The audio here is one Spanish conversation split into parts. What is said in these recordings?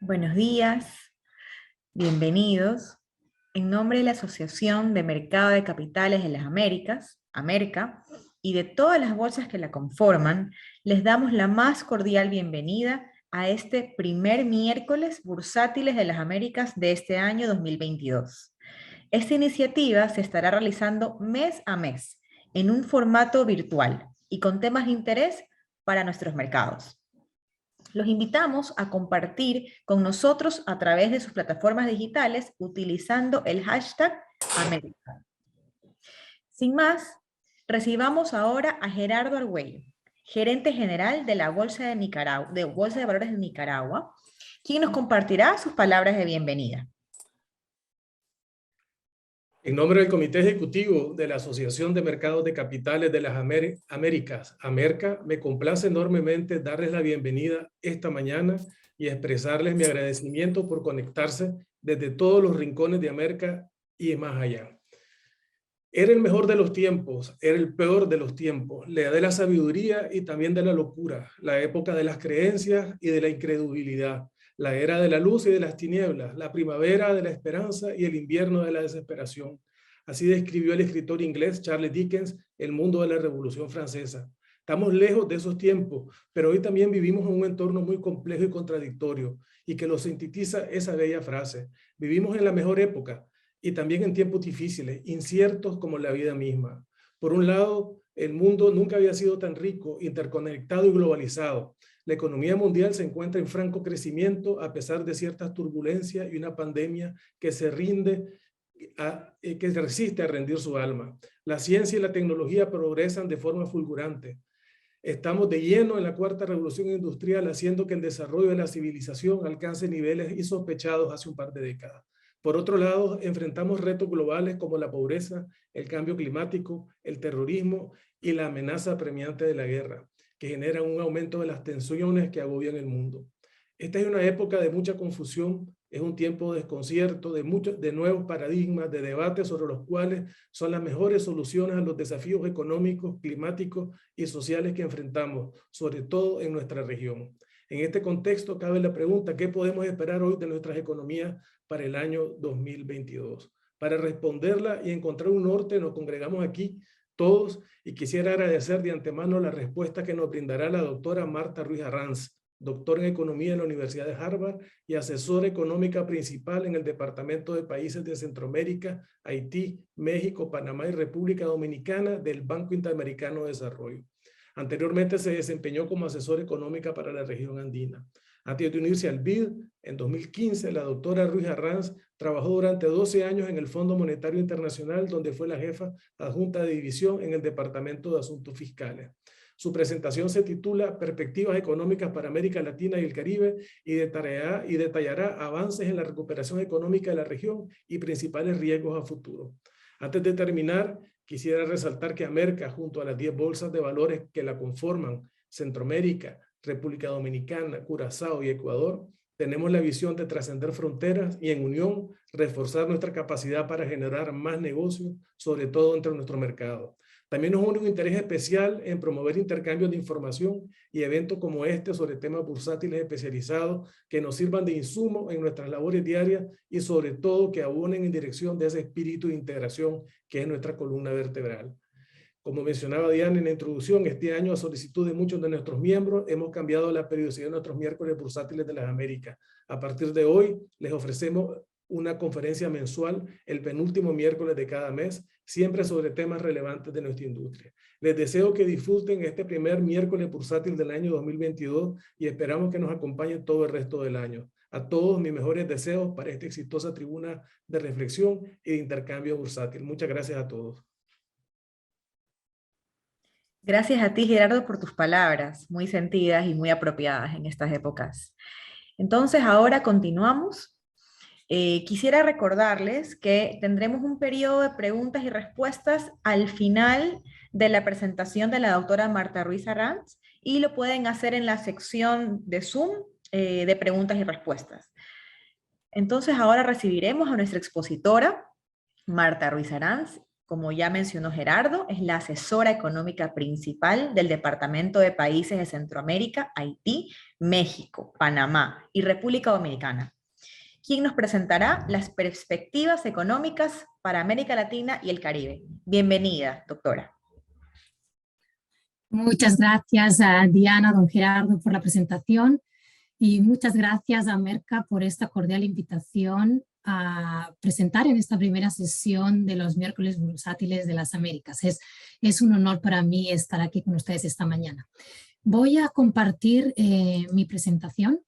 Buenos días, bienvenidos. En nombre de la Asociación de Mercado de Capitales de las Américas, Amerca, y de todas las bolsas que la conforman, les damos la más cordial bienvenida a este primer miércoles bursátiles de las Américas de este año 2022. Esta iniciativa se estará realizando mes a mes en un formato virtual y con temas de interés para nuestros mercados. Los invitamos a compartir con nosotros a través de sus plataformas digitales utilizando el hashtag América. Sin más, recibamos ahora a Gerardo Argüello, gerente general de la Bolsa de Nicaragua, de Bolsa de Valores de Nicaragua, quien nos compartirá sus palabras de bienvenida. En nombre del Comité Ejecutivo de la Asociación de Mercados de Capitales de las Américas, Amerca, me complace enormemente darles la bienvenida esta mañana y expresarles mi agradecimiento por conectarse desde todos los rincones de América y más allá. Era el mejor de los tiempos, era el peor de los tiempos, la edad de la sabiduría y también de la locura, la época de las creencias y de la incredulidad, la era de la luz y de las tinieblas, la primavera de la esperanza y el invierno de la desesperación. Así describió el escritor inglés Charles Dickens el mundo de la Revolución Francesa. Estamos lejos de esos tiempos, pero hoy también vivimos en un entorno muy complejo y contradictorio, y que lo sintetiza esa bella frase. Vivimos en la mejor época, y también en tiempos difíciles, inciertos como la vida misma. Por un lado, el mundo nunca había sido tan rico, interconectado y globalizado. La economía mundial se encuentra en franco crecimiento a pesar de ciertas turbulencias y una pandemia que que resiste a rendir su alma. La ciencia y la tecnología progresan de forma fulgurante. Estamos de lleno en la cuarta revolución industrial, haciendo que el desarrollo de la civilización alcance niveles insospechados hace un par de décadas. Por otro lado, enfrentamos retos globales como la pobreza, el cambio climático, el terrorismo y la amenaza apremiante de la guerra, que generan un aumento de las tensiones que agobian el mundo. Esta es una época de mucha confusión, es un tiempo de desconcierto, de nuevos paradigmas, de debates sobre los cuales son las mejores soluciones a los desafíos económicos, climáticos y sociales que enfrentamos, sobre todo en nuestra región. En este contexto cabe la pregunta, ¿qué podemos esperar hoy de nuestras economías para el año 2022? Para responderla y encontrar un norte, nos congregamos aquí todos y quisiera agradecer de antemano la respuesta que nos brindará la doctora Marta Ruiz Arranz, doctor en Economía en la Universidad de Harvard y asesora económica principal en el Departamento de Países de Centroamérica, Haití, México, Panamá y República Dominicana del Banco Interamericano de Desarrollo. Anteriormente se desempeñó como asesora económica para la región andina. Antes de unirse al BID, en 2015, la doctora Ruiz Arranz trabajó durante 12 años en el Fondo Monetario Internacional, donde fue la jefa adjunta de división en el Departamento de Asuntos Fiscales. Su presentación se titula Perspectivas económicas para América Latina y el Caribe y detallará avances en la recuperación económica de la región y principales riesgos a futuro. Antes de terminar, quisiera resaltar que Amerca, junto a las 10 bolsas de valores que la conforman, Centroamérica, República Dominicana, Curazao y Ecuador, tenemos la visión de trascender fronteras y en unión reforzar nuestra capacidad para generar más negocios, sobre todo entre nuestro mercado. También nos une un interés especial en promover intercambios de información y eventos como este sobre temas bursátiles especializados que nos sirvan de insumo en nuestras labores diarias y sobre todo que abonen en dirección de ese espíritu de integración que es nuestra columna vertebral. Como mencionaba Diana en la introducción, este año a solicitud de muchos de nuestros miembros hemos cambiado la periodicidad de nuestros miércoles bursátiles de las Américas. A partir de hoy les ofrecemos una conferencia mensual el penúltimo miércoles de cada mes, siempre sobre temas relevantes de nuestra industria. Les deseo que disfruten este primer miércoles bursátil del año 2022 y esperamos que nos acompañen todo el resto del año. A todos mis mejores deseos para esta exitosa tribuna de reflexión y de intercambio bursátil. Muchas gracias a todos. Gracias a ti, Gerardo, por tus palabras, muy sentidas y muy apropiadas en estas épocas. Entonces, ahora continuamos. Quisiera recordarles que tendremos un periodo de preguntas y respuestas al final de la presentación de la doctora Marta Ruiz Arranz y lo pueden hacer en la sección de Zoom de preguntas y respuestas. Entonces, ahora recibiremos a nuestra expositora, Marta Ruiz Arranz, como ya mencionó Gerardo, es la asesora económica principal del Departamento de Países de Centroamérica, Haití, México, Panamá y República Dominicana, quien nos presentará las perspectivas económicas para América Latina y el Caribe. Bienvenida, doctora. Muchas gracias a Diana, don Gerardo, por la presentación y muchas gracias a Merca por esta cordial invitación a presentar en esta primera sesión de los miércoles bursátiles de las Américas. Es un honor para mí estar aquí con ustedes esta mañana. Voy a compartir mi presentación.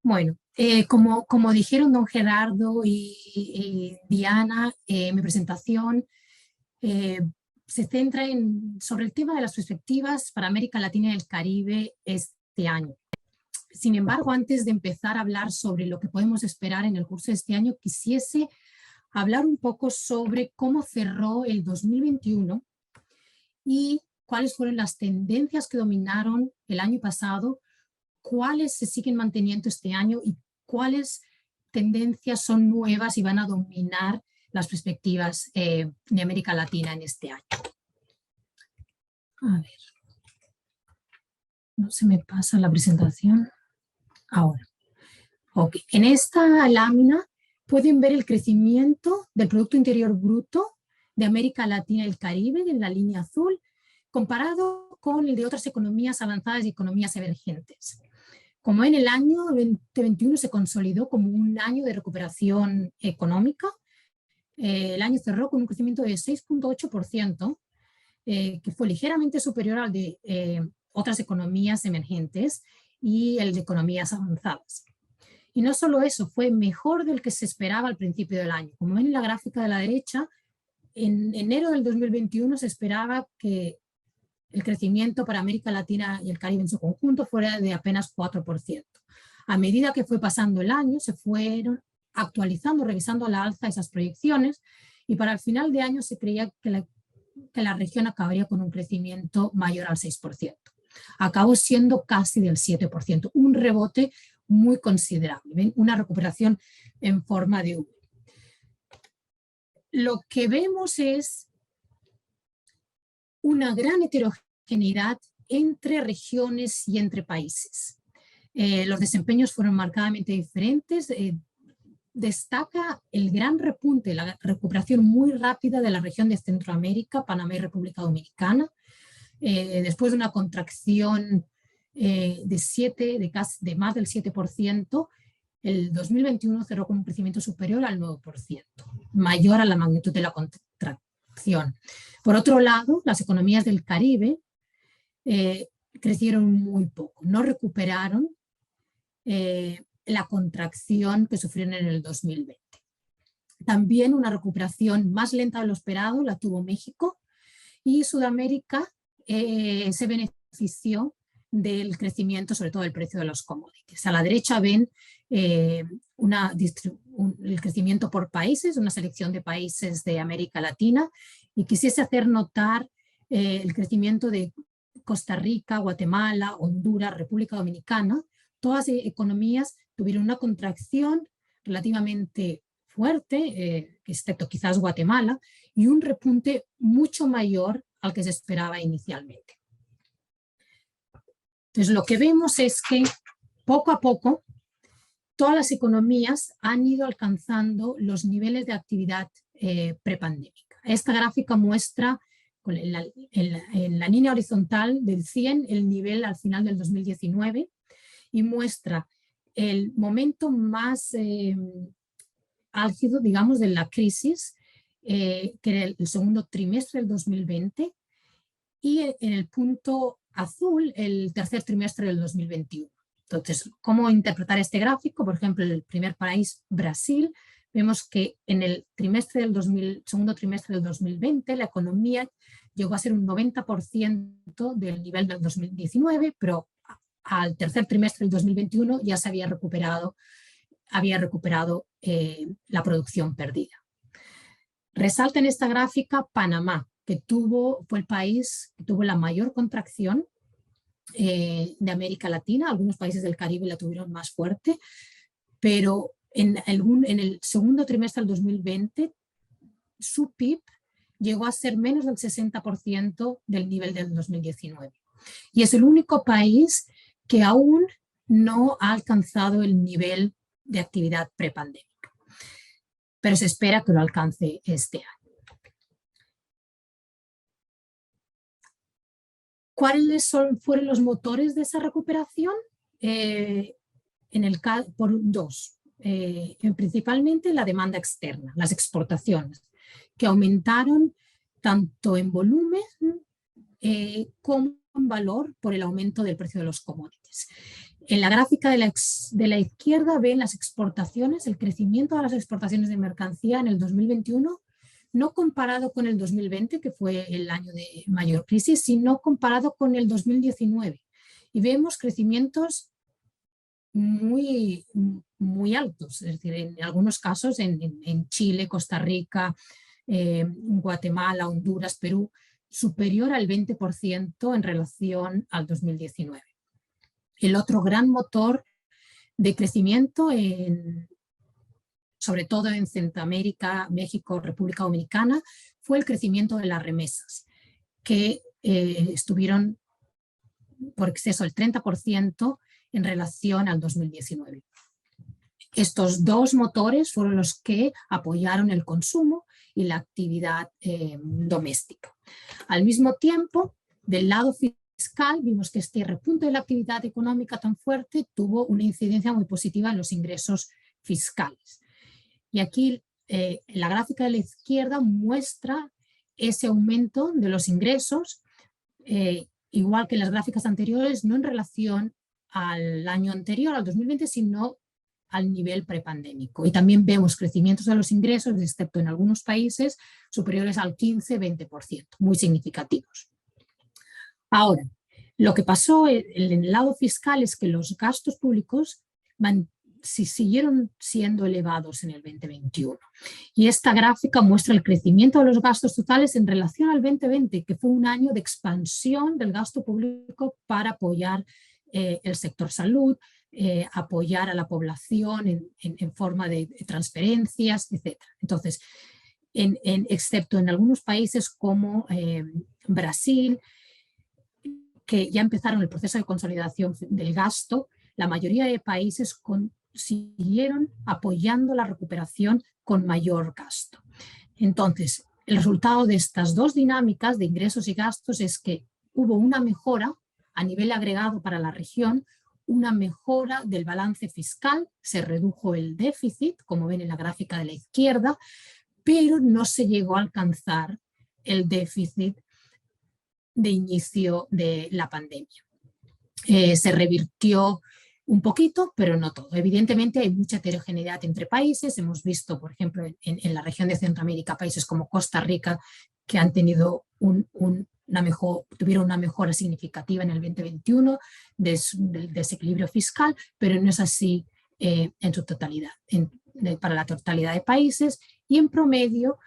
Bueno, como dijeron don Gerardo y Diana, mi presentación se centra sobre el tema de las perspectivas para América Latina y el Caribe este año. Sin embargo, antes de empezar a hablar sobre lo que podemos esperar en el curso de este año, quisiese hablar un poco sobre cómo cerró el 2021 y cuáles fueron las tendencias que dominaron el año pasado, cuáles se siguen manteniendo este año y cuáles tendencias son nuevas y van a dominar las perspectivas de América Latina en este año. A ver, no se me pasa la presentación. Ahora, ok. En esta lámina pueden ver el crecimiento del Producto Interior Bruto de América Latina y el Caribe en la línea azul, comparado con el de otras economías avanzadas y economías emergentes. Como en el año 2021 se consolidó como un año de recuperación económica, el año cerró con un crecimiento de 6.8%, que fue ligeramente superior al de otras economías emergentes y el de economías avanzadas. Y no solo eso, fue mejor del que se esperaba al principio del año. Como ven en la gráfica de la derecha, en enero del 2021 se esperaba que el crecimiento para América Latina y el Caribe en su conjunto fuera de apenas 4%. A medida que fue pasando el año, se fueron actualizando, revisando a la alza esas proyecciones, y para el final de año se creía que la región acabaría con un crecimiento mayor al 6%. Acabó siendo casi del 7%, un rebote muy considerable. ¿Ven? Una recuperación en forma de V. Lo que vemos es una gran heterogeneidad entre regiones y entre países. Los desempeños fueron marcadamente diferentes. Destaca el gran repunte, la recuperación muy rápida de la región de Centroamérica, Panamá y República Dominicana, después de una contracción de más del 7%, el 2021 cerró con un crecimiento superior al 9%, mayor a la magnitud de la contracción. Por otro lado, las economías del Caribe crecieron muy poco, no recuperaron la contracción que sufrieron en el 2020. También una recuperación más lenta de lo esperado la tuvo México, y Sudamérica se benefició del crecimiento, sobre todo del precio de los commodities. A la derecha ven el crecimiento por países, una selección de países de América Latina, y quisiese hacer notar el crecimiento de Costa Rica, Guatemala, Honduras, República Dominicana. Todas economías tuvieron una contracción relativamente fuerte, excepto quizás Guatemala, y un repunte mucho mayor al que se esperaba inicialmente. Entonces, lo que vemos es que poco a poco todas las economías han ido alcanzando los niveles de actividad prepandémica. Esta gráfica muestra en la línea horizontal del 100 el nivel al final del 2019 y muestra el momento más álgido, digamos, de la crisis, que era el segundo trimestre del 2020, y en el punto azul el tercer trimestre del 2021. Entonces, ¿cómo interpretar este gráfico? Por ejemplo, en el primer país, Brasil, vemos que en el segundo trimestre del 2020 la economía llegó a ser un 90% del nivel del 2019, pero al tercer trimestre del 2021 ya se había recuperado la producción perdida. Resalta en esta gráfica Panamá, que fue el país que tuvo la mayor contracción de América Latina. Algunos países del Caribe la tuvieron más fuerte, pero en el segundo trimestre del 2020, su PIB llegó a ser menos del 60% del nivel del 2019. Y es el único país que aún no ha alcanzado el nivel de actividad prepandémica, pero se espera que lo alcance este año. ¿Cuáles fueron los motores de esa recuperación? Por dos. Principalmente la demanda externa, las exportaciones, que aumentaron tanto en volumen como en valor por el aumento del precio de los commodities. En la gráfica de la izquierda ven las exportaciones, el crecimiento de las exportaciones de mercancía en el 2021, no comparado con el 2020, que fue el año de mayor crisis, sino comparado con el 2019. Y vemos crecimientos muy, muy altos, es decir, en algunos casos en Chile, Costa Rica, Guatemala, Honduras, Perú, superior al 20% en relación al 2019. El otro gran motor de crecimiento, sobre todo en Centroamérica, México, República Dominicana, fue el crecimiento de las remesas, que estuvieron por exceso del 30% en relación al 2019. Estos dos motores fueron los que apoyaron el consumo y la actividad doméstica. Al mismo tiempo, del lado fiscal, vimos que este repunte de la actividad económica tan fuerte tuvo una incidencia muy positiva en los ingresos fiscales. Y aquí la gráfica de la izquierda muestra ese aumento de los ingresos, igual que en las gráficas anteriores, no en relación al año anterior, al 2020, sino al nivel prepandémico. Y también vemos crecimientos de los ingresos, excepto en algunos países, superiores al 15-20%, muy significativos. Ahora, lo que pasó en el lado fiscal es que los gastos públicos siguieron siendo elevados en el 2021. Y esta gráfica muestra el crecimiento de los gastos totales en relación al 2020, que fue un año de expansión del gasto público para apoyar el sector salud, apoyar a la población en forma de transferencias, etc. Entonces, excepto en algunos países como Brasil, que ya empezaron el proceso de consolidación del gasto, la mayoría de países siguieron apoyando la recuperación con mayor gasto. Entonces, el resultado de estas dos dinámicas de ingresos y gastos es que hubo una mejora a nivel agregado para la región, una mejora del balance fiscal, se redujo el déficit, como ven en la gráfica de la izquierda, pero no se llegó a alcanzar el déficit de inicio de la pandemia. Se revirtió un poquito, pero no todo. Evidentemente hay mucha heterogeneidad entre países. Hemos visto, por ejemplo, en la región de Centroamérica, países como Costa Rica, que han tenido tuvieron una mejora significativa en el 2021 del desequilibrio fiscal, pero no es así en su totalidad, para la totalidad de países. Y en promedio,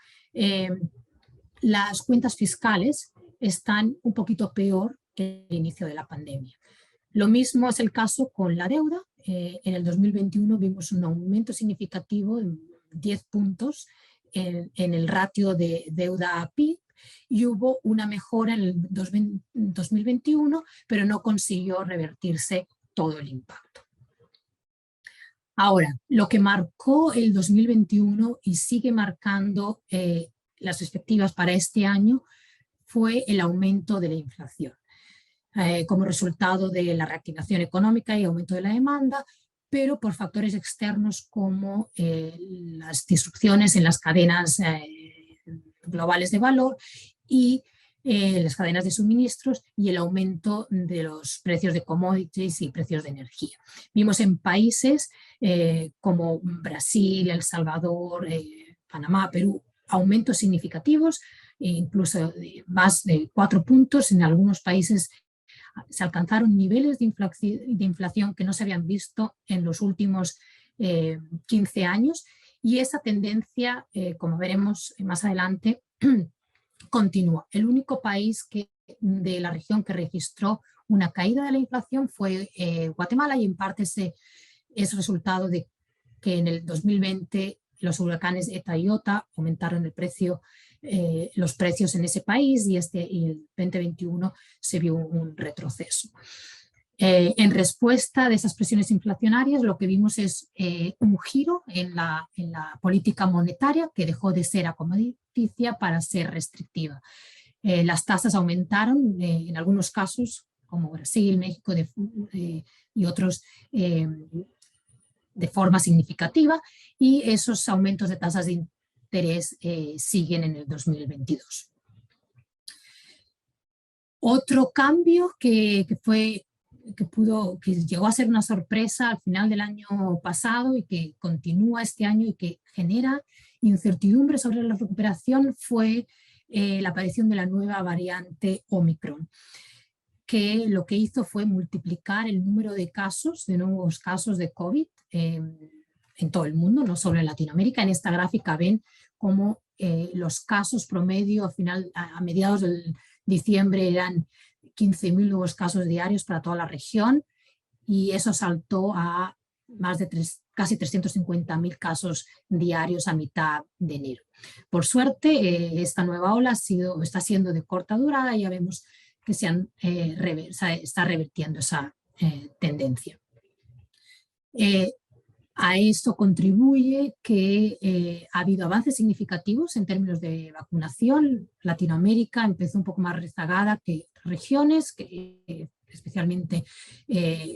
las cuentas fiscales están un poquito peor que el inicio de la pandemia. Lo mismo es el caso con la deuda. En el 2021 vimos un aumento significativo de 10 puntos en el ratio de deuda a PIB y hubo una mejora en el 2021, pero no consiguió revertirse todo el impacto. Ahora, lo que marcó el 2021 y sigue marcando las perspectivas para este año fue el aumento de la inflación. Como resultado de la reactivación económica y aumento de la demanda, pero por factores externos como las disrupciones en las cadenas globales de valor y las cadenas de suministros y el aumento de los precios de commodities y precios de energía. Vimos en países como Brasil, El Salvador, Panamá, Perú, aumentos significativos, incluso más de 4 puntos. En algunos países se alcanzaron niveles de inflación que no se habían visto en los últimos 15 años y esa tendencia, como veremos más adelante, continúa. El único país de la región que registró una caída de la inflación fue Guatemala y en parte es resultado de que en el 2020 los huracanes ETA y IOTA aumentaron los precios en ese país y el 2021 se vio un retroceso. En respuesta de esas presiones inflacionarias, lo que vimos es un giro en la política monetaria, que dejó de ser acomodaticia para ser restrictiva. Las tasas aumentaron en algunos casos, como Brasil, México y otros, de forma significativa, y esos aumentos de tasas de interés siguen en el 2022. Otro cambio que llegó a ser una sorpresa al final del año pasado y que continúa este año y que genera incertidumbre sobre la recuperación fue la aparición de la nueva variante Omicron, que lo que hizo fue multiplicar el número de nuevos casos de COVID en todo el mundo, no solo en Latinoamérica. En esta gráfica ven cómo los casos promedio a mediados de diciembre eran 15.000 nuevos casos diarios para toda la región, y eso saltó a más de casi 350.000 casos diarios a mitad de enero. Por suerte, esta nueva ola está siendo de corta durada y ya vemos que está revirtiendo esa tendencia. A esto contribuye que ha habido avances significativos en términos de vacunación. Latinoamérica empezó un poco más rezagada que regiones, especialmente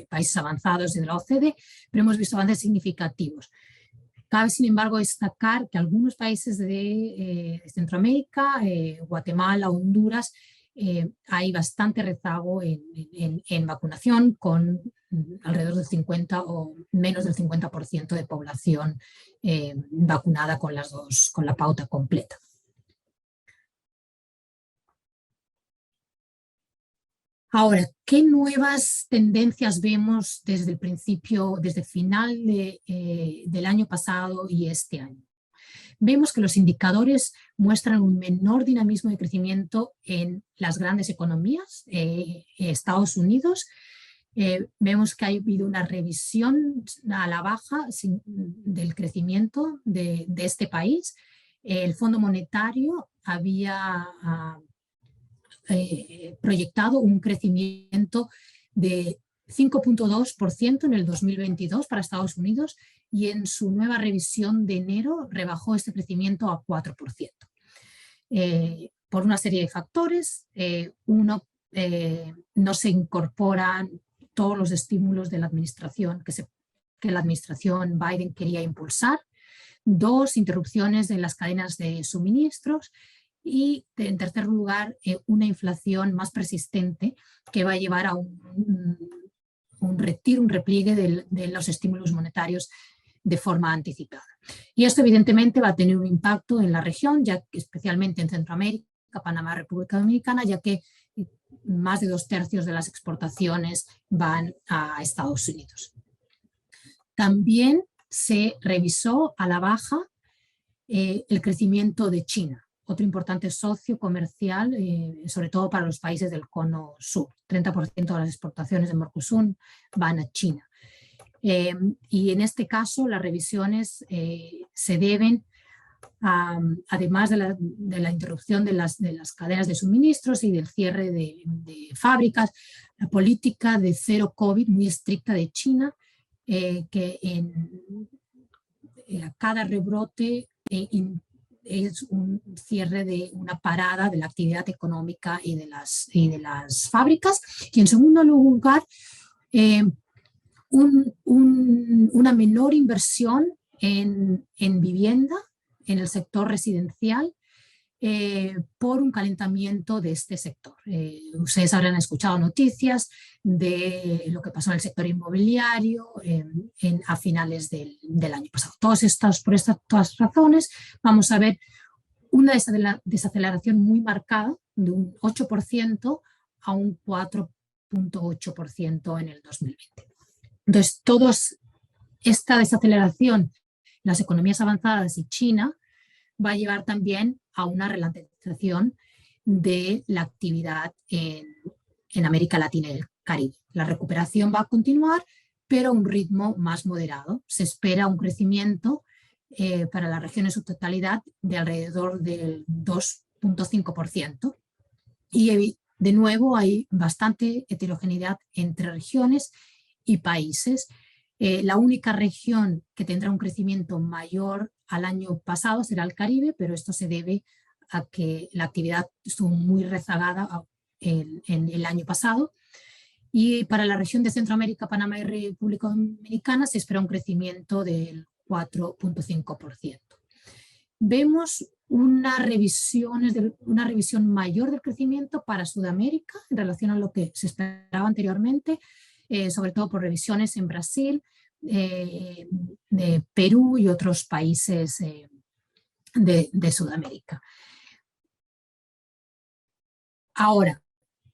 países avanzados y de la OCDE, pero hemos visto avances significativos. Cabe, sin embargo, destacar que algunos países de Centroamérica, Guatemala, Honduras, hay bastante rezago en vacunación, con alrededor del 50 o menos del 50% de población vacunada con la pauta completa. Ahora, ¿qué nuevas tendencias vemos desde el final del año pasado y este año? Vemos que los indicadores muestran un menor dinamismo de crecimiento en las grandes economías. Estados Unidos, vemos que ha habido una revisión a la baja del crecimiento de este país. El Fondo Monetario había proyectado un crecimiento de 5.2% en el 2022 para Estados Unidos, y en su nueva revisión de enero rebajó este crecimiento a 4%. Por una serie de factores. Uno, no se incorporan todos los estímulos de la administración que la administración Biden quería impulsar. Dos, interrupciones en las cadenas de suministros. Y en tercer lugar, una inflación más persistente que va a llevar a un repliegue de los estímulos monetarios de forma anticipada. Y esto evidentemente va a tener un impacto en la región, especialmente en Centroamérica, Panamá, República Dominicana, ya que más de 2/3 de las exportaciones van a Estados Unidos. También se revisó a la baja el crecimiento de China, otro importante socio comercial, sobre todo para los países del cono sur. 30% de las exportaciones de Mercosur van a China. Y en este caso las revisiones se deben además de la interrupción de las cadenas de suministros y del cierre de fábricas, la política de cero COVID muy estricta de China, que a cada rebrote es un cierre de una parada de la actividad económica y de las fábricas. Y en segundo lugar, una menor inversión en vivienda, en el sector residencial, por un calentamiento de este sector. Ustedes habrán escuchado noticias de lo que pasó en el sector inmobiliario a finales del año pasado. Por estas razones vamos a ver una desaceleración muy marcada de un 8% a un 4.8% en el 2020. Entonces, esta desaceleración en las economías avanzadas y China va a llevar también a una ralentización de la actividad en América Latina y el Caribe. La recuperación va a continuar, pero a un ritmo más moderado. Se espera un crecimiento para la región en su totalidad de alrededor del 2,5%. Y de nuevo hay bastante heterogeneidad entre regiones y países. La única región que tendrá un crecimiento mayor al año pasado será el Caribe, pero esto se debe a que la actividad estuvo muy rezagada en el año pasado. Y para la región de Centroamérica, Panamá y República Dominicana se espera un crecimiento del 4,5%. Vemos una revisión mayor del crecimiento para Sudamérica en relación a lo que se esperaba anteriormente, sobre todo por revisiones en Brasil, de Perú y otros países de Sudamérica. Ahora,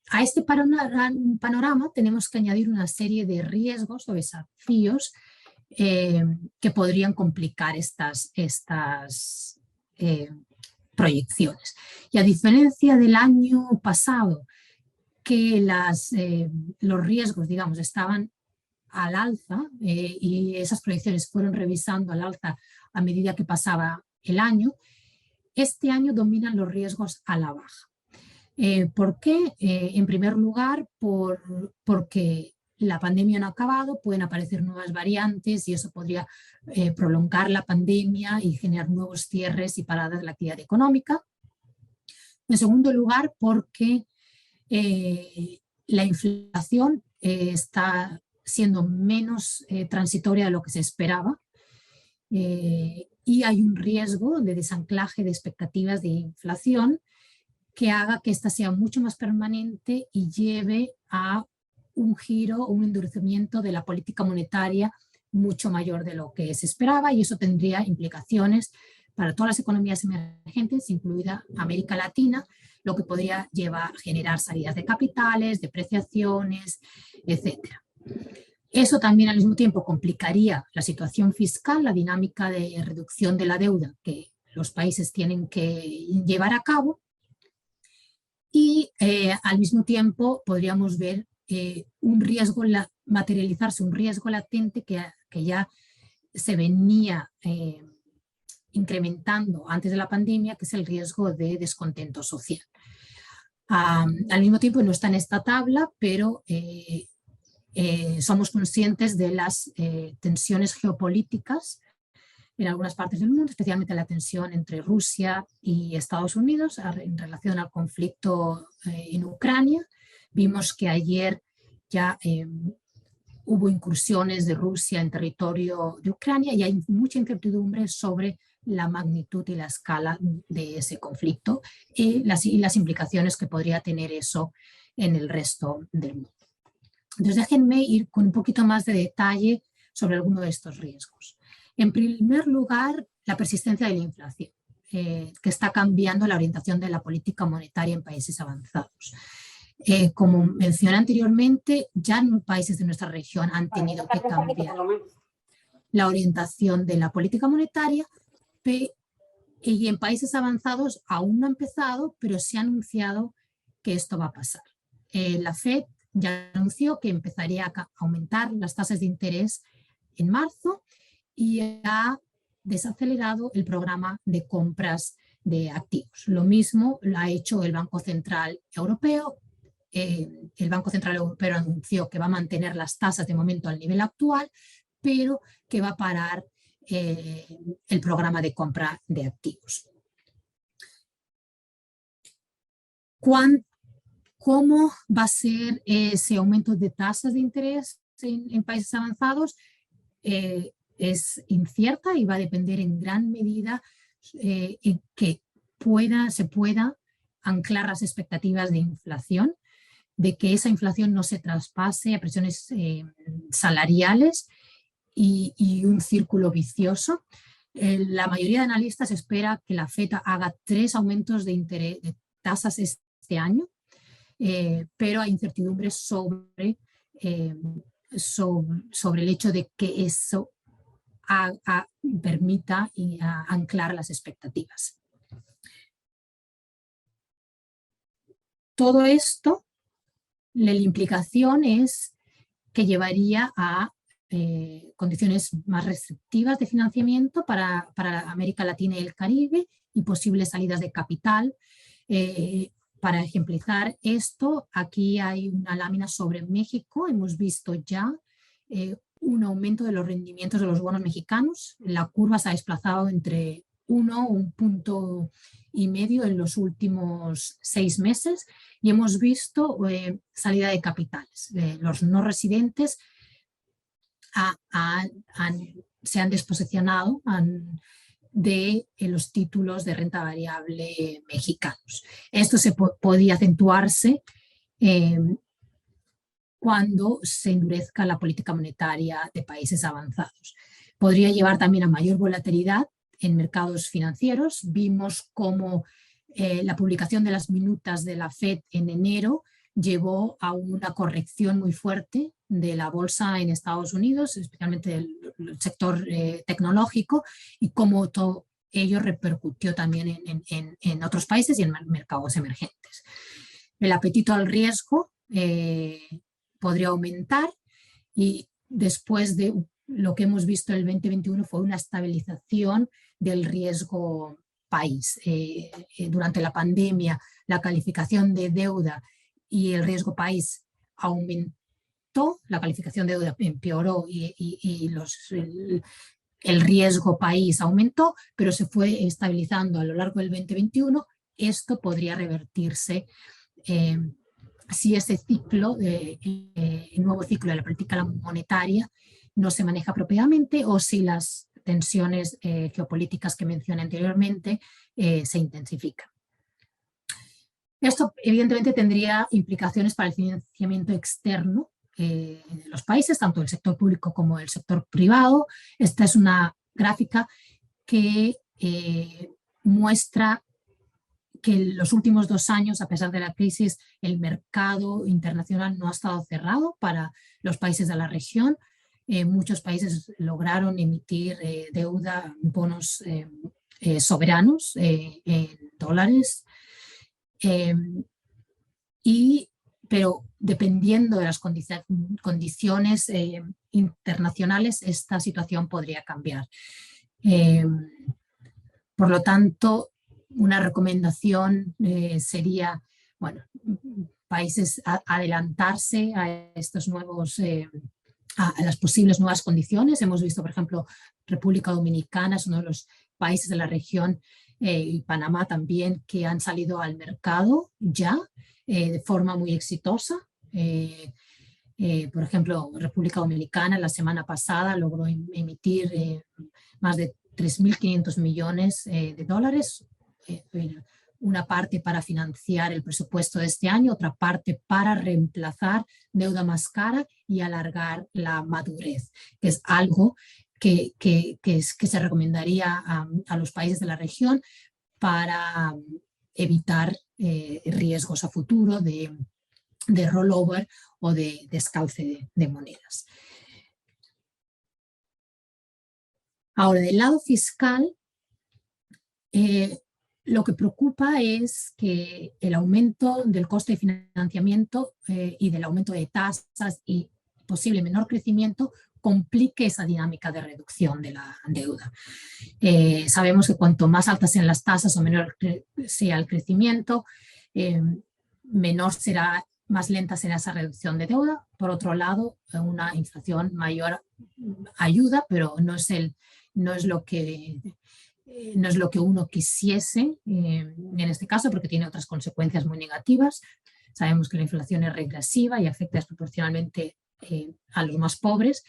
a este panorama tenemos que añadir una serie de riesgos o desafíos que podrían complicar estas proyecciones. Y a diferencia del año pasado, que los riesgos, digamos, estaban al alza y esas proyecciones fueron revisando al alza a medida que pasaba el año, este año dominan los riesgos a la baja. ¿Por qué? En primer lugar, porque la pandemia no ha acabado, pueden aparecer nuevas variantes y eso podría prolongar la pandemia y generar nuevos cierres y paradas de la actividad económica. En segundo lugar, porque la inflación está siendo menos transitoria de lo que se esperaba y hay un riesgo de desanclaje de expectativas de inflación que haga que esta sea mucho más permanente y lleve a un giro o un endurecimiento de la política monetaria mucho mayor de lo que se esperaba, y eso tendría implicaciones para todas las economías emergentes, incluida América Latina, lo que podría llevar a generar salidas de capitales, depreciaciones, etc. Eso también al mismo tiempo complicaría la situación fiscal, la dinámica de reducción de la deuda que los países tienen que llevar a cabo, y al mismo tiempo podríamos ver un riesgo, materializarse un riesgo latente que ya se venía incrementando antes de la pandemia, que es el riesgo de descontento social. Al mismo tiempo no está en esta tabla, pero somos conscientes de las tensiones geopolíticas en algunas partes del mundo, especialmente la tensión entre Rusia y Estados Unidos en relación al conflicto en Ucrania. Vimos que ayer ya hubo incursiones de Rusia en territorio de Ucrania y hay mucha incertidumbre sobre la magnitud y la escala de ese conflicto y las implicaciones que podría tener eso en el resto del mundo. Entonces déjenme ir con un poquito más de detalle sobre alguno de estos riesgos. En primer lugar, la persistencia de la inflación, que está cambiando la orientación de la política monetaria en países avanzados. Como mencioné anteriormente, ya en países de nuestra región han tenido que cambiar la orientación de la política monetaria, y en países avanzados aún no ha empezado, pero se ha anunciado que esto va a pasar. La FED ya anunció que empezaría a aumentar las tasas de interés en marzo y ha desacelerado el programa de compras de activos. Lo mismo lo ha hecho el Banco Central Europeo. El Banco Central Europeo anunció que va a mantener las tasas de momento al nivel actual, pero que va a parar el programa de compra de activos. ¿Cómo va a ser ese aumento de tasas de interés en países avanzados? Es incierta y va a depender en gran medida en que se pueda anclar las expectativas de inflación, de que esa inflación no se traspase a presiones salariales y un círculo vicioso. La mayoría de analistas espera que la FED haga 3 aumentos de tasas este año, pero hay incertidumbre sobre el hecho de que eso permita anclar las expectativas. Todo esto, la implicación es que llevaría a condiciones más restrictivas de financiamiento para América Latina y el Caribe y posibles salidas de capital. Para ejemplizar esto, aquí hay una lámina sobre México. Hemos visto ya un aumento de los rendimientos de los bonos mexicanos. La curva se ha desplazado entre 1 punto y medio en los últimos 6 meses y hemos visto salida de capitales. Los no residentes se han desposicionado de los títulos de renta variable mexicanos. Esto se podía acentuarse cuando se endurezca la política monetaria de países avanzados. Podría llevar también a mayor volatilidad en mercados financieros. Vimos cómo la publicación de las minutas de la FED en enero llevó a una corrección muy fuerte de la bolsa en Estados Unidos, especialmente el sector tecnológico, y cómo todo ello repercutió también en otros países y en mercados emergentes. El apetito al riesgo podría aumentar y después de lo que hemos visto en el 2021 fue una estabilización del riesgo país. Durante la pandemia, la calificación de deuda y el riesgo país aumentó, la calificación de deuda empeoró y el riesgo país aumentó, pero se fue estabilizando a lo largo del 2021. Esto podría revertirse si ese ciclo, el nuevo ciclo de la política monetaria no se maneja apropiadamente o si las tensiones geopolíticas que mencioné anteriormente se intensifican. Esto evidentemente tendría implicaciones para el financiamiento externo de los países, tanto del sector público como del sector privado. Esta es una gráfica que muestra que en los últimos 2 años, a pesar de la crisis, el mercado internacional no ha estado cerrado para los países de la región. Muchos países lograron emitir deuda, bonos soberanos en dólares, pero dependiendo de las condiciones internacionales, esta situación podría cambiar. Por lo tanto, una recomendación sería, bueno, países adelantarse a estos nuevos, a las posibles nuevas condiciones. Hemos visto, por ejemplo, República Dominicana es uno de los países de la región y Panamá también que han salido al mercado ya de forma muy exitosa. Por ejemplo, República Dominicana la semana pasada logró emitir más de 3.500 millones de dólares, una parte para financiar el presupuesto de este año, otra parte para reemplazar deuda más cara y alargar la madurez, que es algo que se recomendaría a los países de la región para evitar riesgos a futuro de rollover o de descalce de monedas. Ahora, del lado fiscal, lo que preocupa es que el aumento del coste de financiamiento y del aumento de tasas y posible menor crecimiento complique esa dinámica de reducción de la deuda. Sabemos que cuanto más altas sean las tasas o menor sea el crecimiento, más lenta será esa reducción de deuda. Por otro lado, una inflación mayor ayuda, pero no es lo que uno quisiese en este caso, porque tiene otras consecuencias muy negativas. Sabemos que la inflación es regresiva y afecta desproporcionalmente a los más pobres,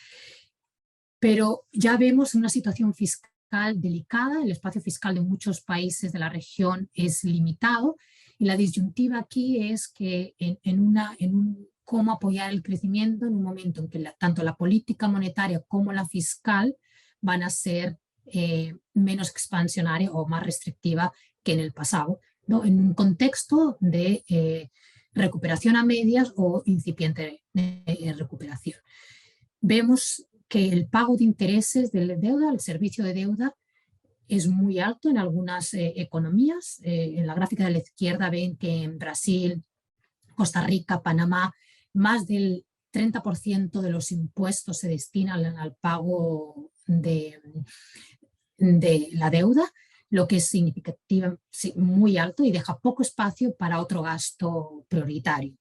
pero ya vemos una situación fiscal delicada. El espacio fiscal de muchos países de la región es limitado y la disyuntiva aquí es que cómo apoyar el crecimiento en un momento en que tanto la política monetaria como la fiscal van a ser menos expansionaria o más restrictiva que en el pasado, ¿no? En un contexto de recuperación a medias o incipiente recuperación. Vemos que el pago de intereses de la deuda, el servicio de deuda, es muy alto en algunas economías. En la gráfica de la izquierda ven que en Brasil, Costa Rica, Panamá, más del 30% de los impuestos se destinan al pago de la deuda, lo que es significativamente muy alto y deja poco espacio para otro gasto prioritario.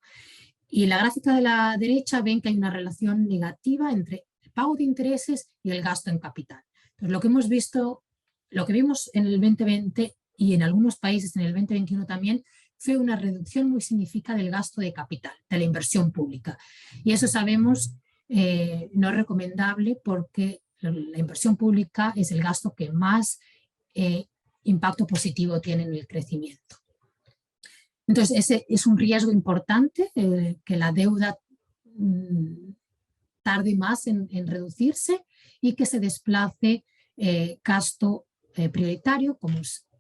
Y en la gráfica de la derecha ven que hay una relación negativa entre el pago de intereses y el gasto en capital. Entonces, lo que hemos visto, lo que vimos en el 2020 y en algunos países en el 2021 también, fue una reducción muy significativa del gasto de capital, de la inversión pública. Y eso sabemos no es recomendable porque la inversión pública es el gasto que más impacto positivo tiene en el crecimiento. Entonces, ese es un riesgo importante, que la deuda tarde más en reducirse y que se desplace gasto prioritario, como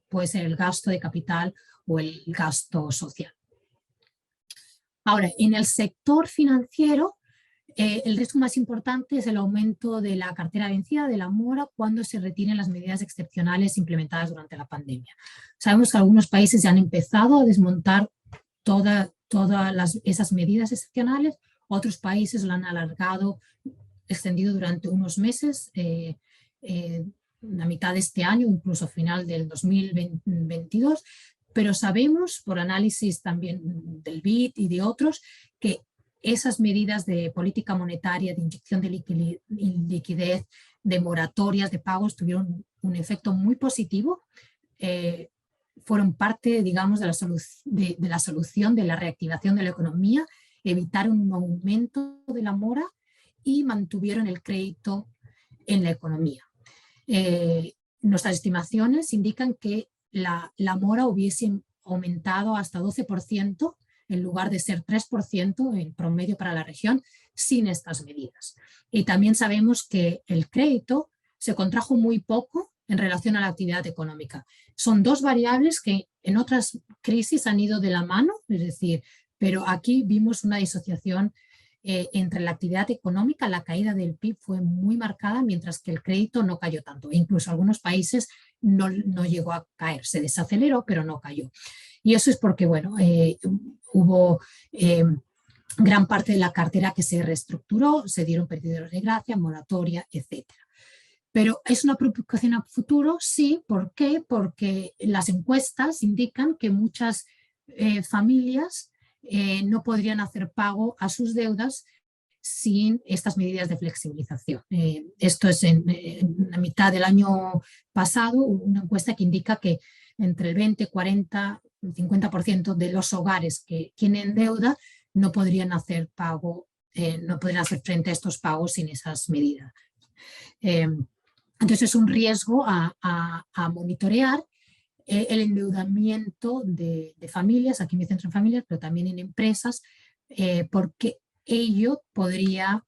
puede ser el gasto de capital o el gasto social. Ahora, en el sector financiero, el riesgo más importante es el aumento de la cartera vencida, de la mora, cuando se retiren las medidas excepcionales implementadas durante la pandemia. Sabemos que algunos países ya han empezado a desmontar todas esas medidas excepcionales, otros países lo han alargado, extendido durante unos meses, la mitad de este año, incluso final del 2022, pero sabemos, por análisis también del BID y de otros, que esas medidas de política monetaria, de inyección de liquidez, de moratorias, de pagos, tuvieron un efecto muy positivo, fueron parte, digamos, de la solución, de la reactivación de la economía, evitaron un aumento de la mora y mantuvieron el crédito en la economía. Nuestras estimaciones indican que la mora hubiese aumentado hasta 12% en lugar de ser 3% en promedio para la región sin estas medidas. Y también sabemos que el crédito se contrajo muy poco en relación a la actividad económica. Son dos variables que en otras crisis han ido de la mano, es decir, pero aquí vimos una disociación entre la actividad económica, la caída del PIB fue muy marcada, mientras que el crédito no cayó tanto. Incluso algunos países no llegó a caer, se desaceleró, pero no cayó. Y eso es porque, bueno, hubo gran parte de la cartera que se reestructuró, se dieron perdedores de gracia, moratoria, etc. Pero es una preocupación a futuro, sí. ¿Por qué? Porque las encuestas indican que muchas familias no podrían hacer pago a sus deudas sin estas medidas de flexibilización. Esto es en la mitad del año pasado, una encuesta que indica que entre el 20, 40, 50% de los hogares que tienen deuda no podrían hacer pago, no podrían hacer frente a estos pagos sin esas medidas. Entonces es un riesgo a monitorear. El endeudamiento de familias, aquí me centro en familias, pero también en empresas, porque ello podría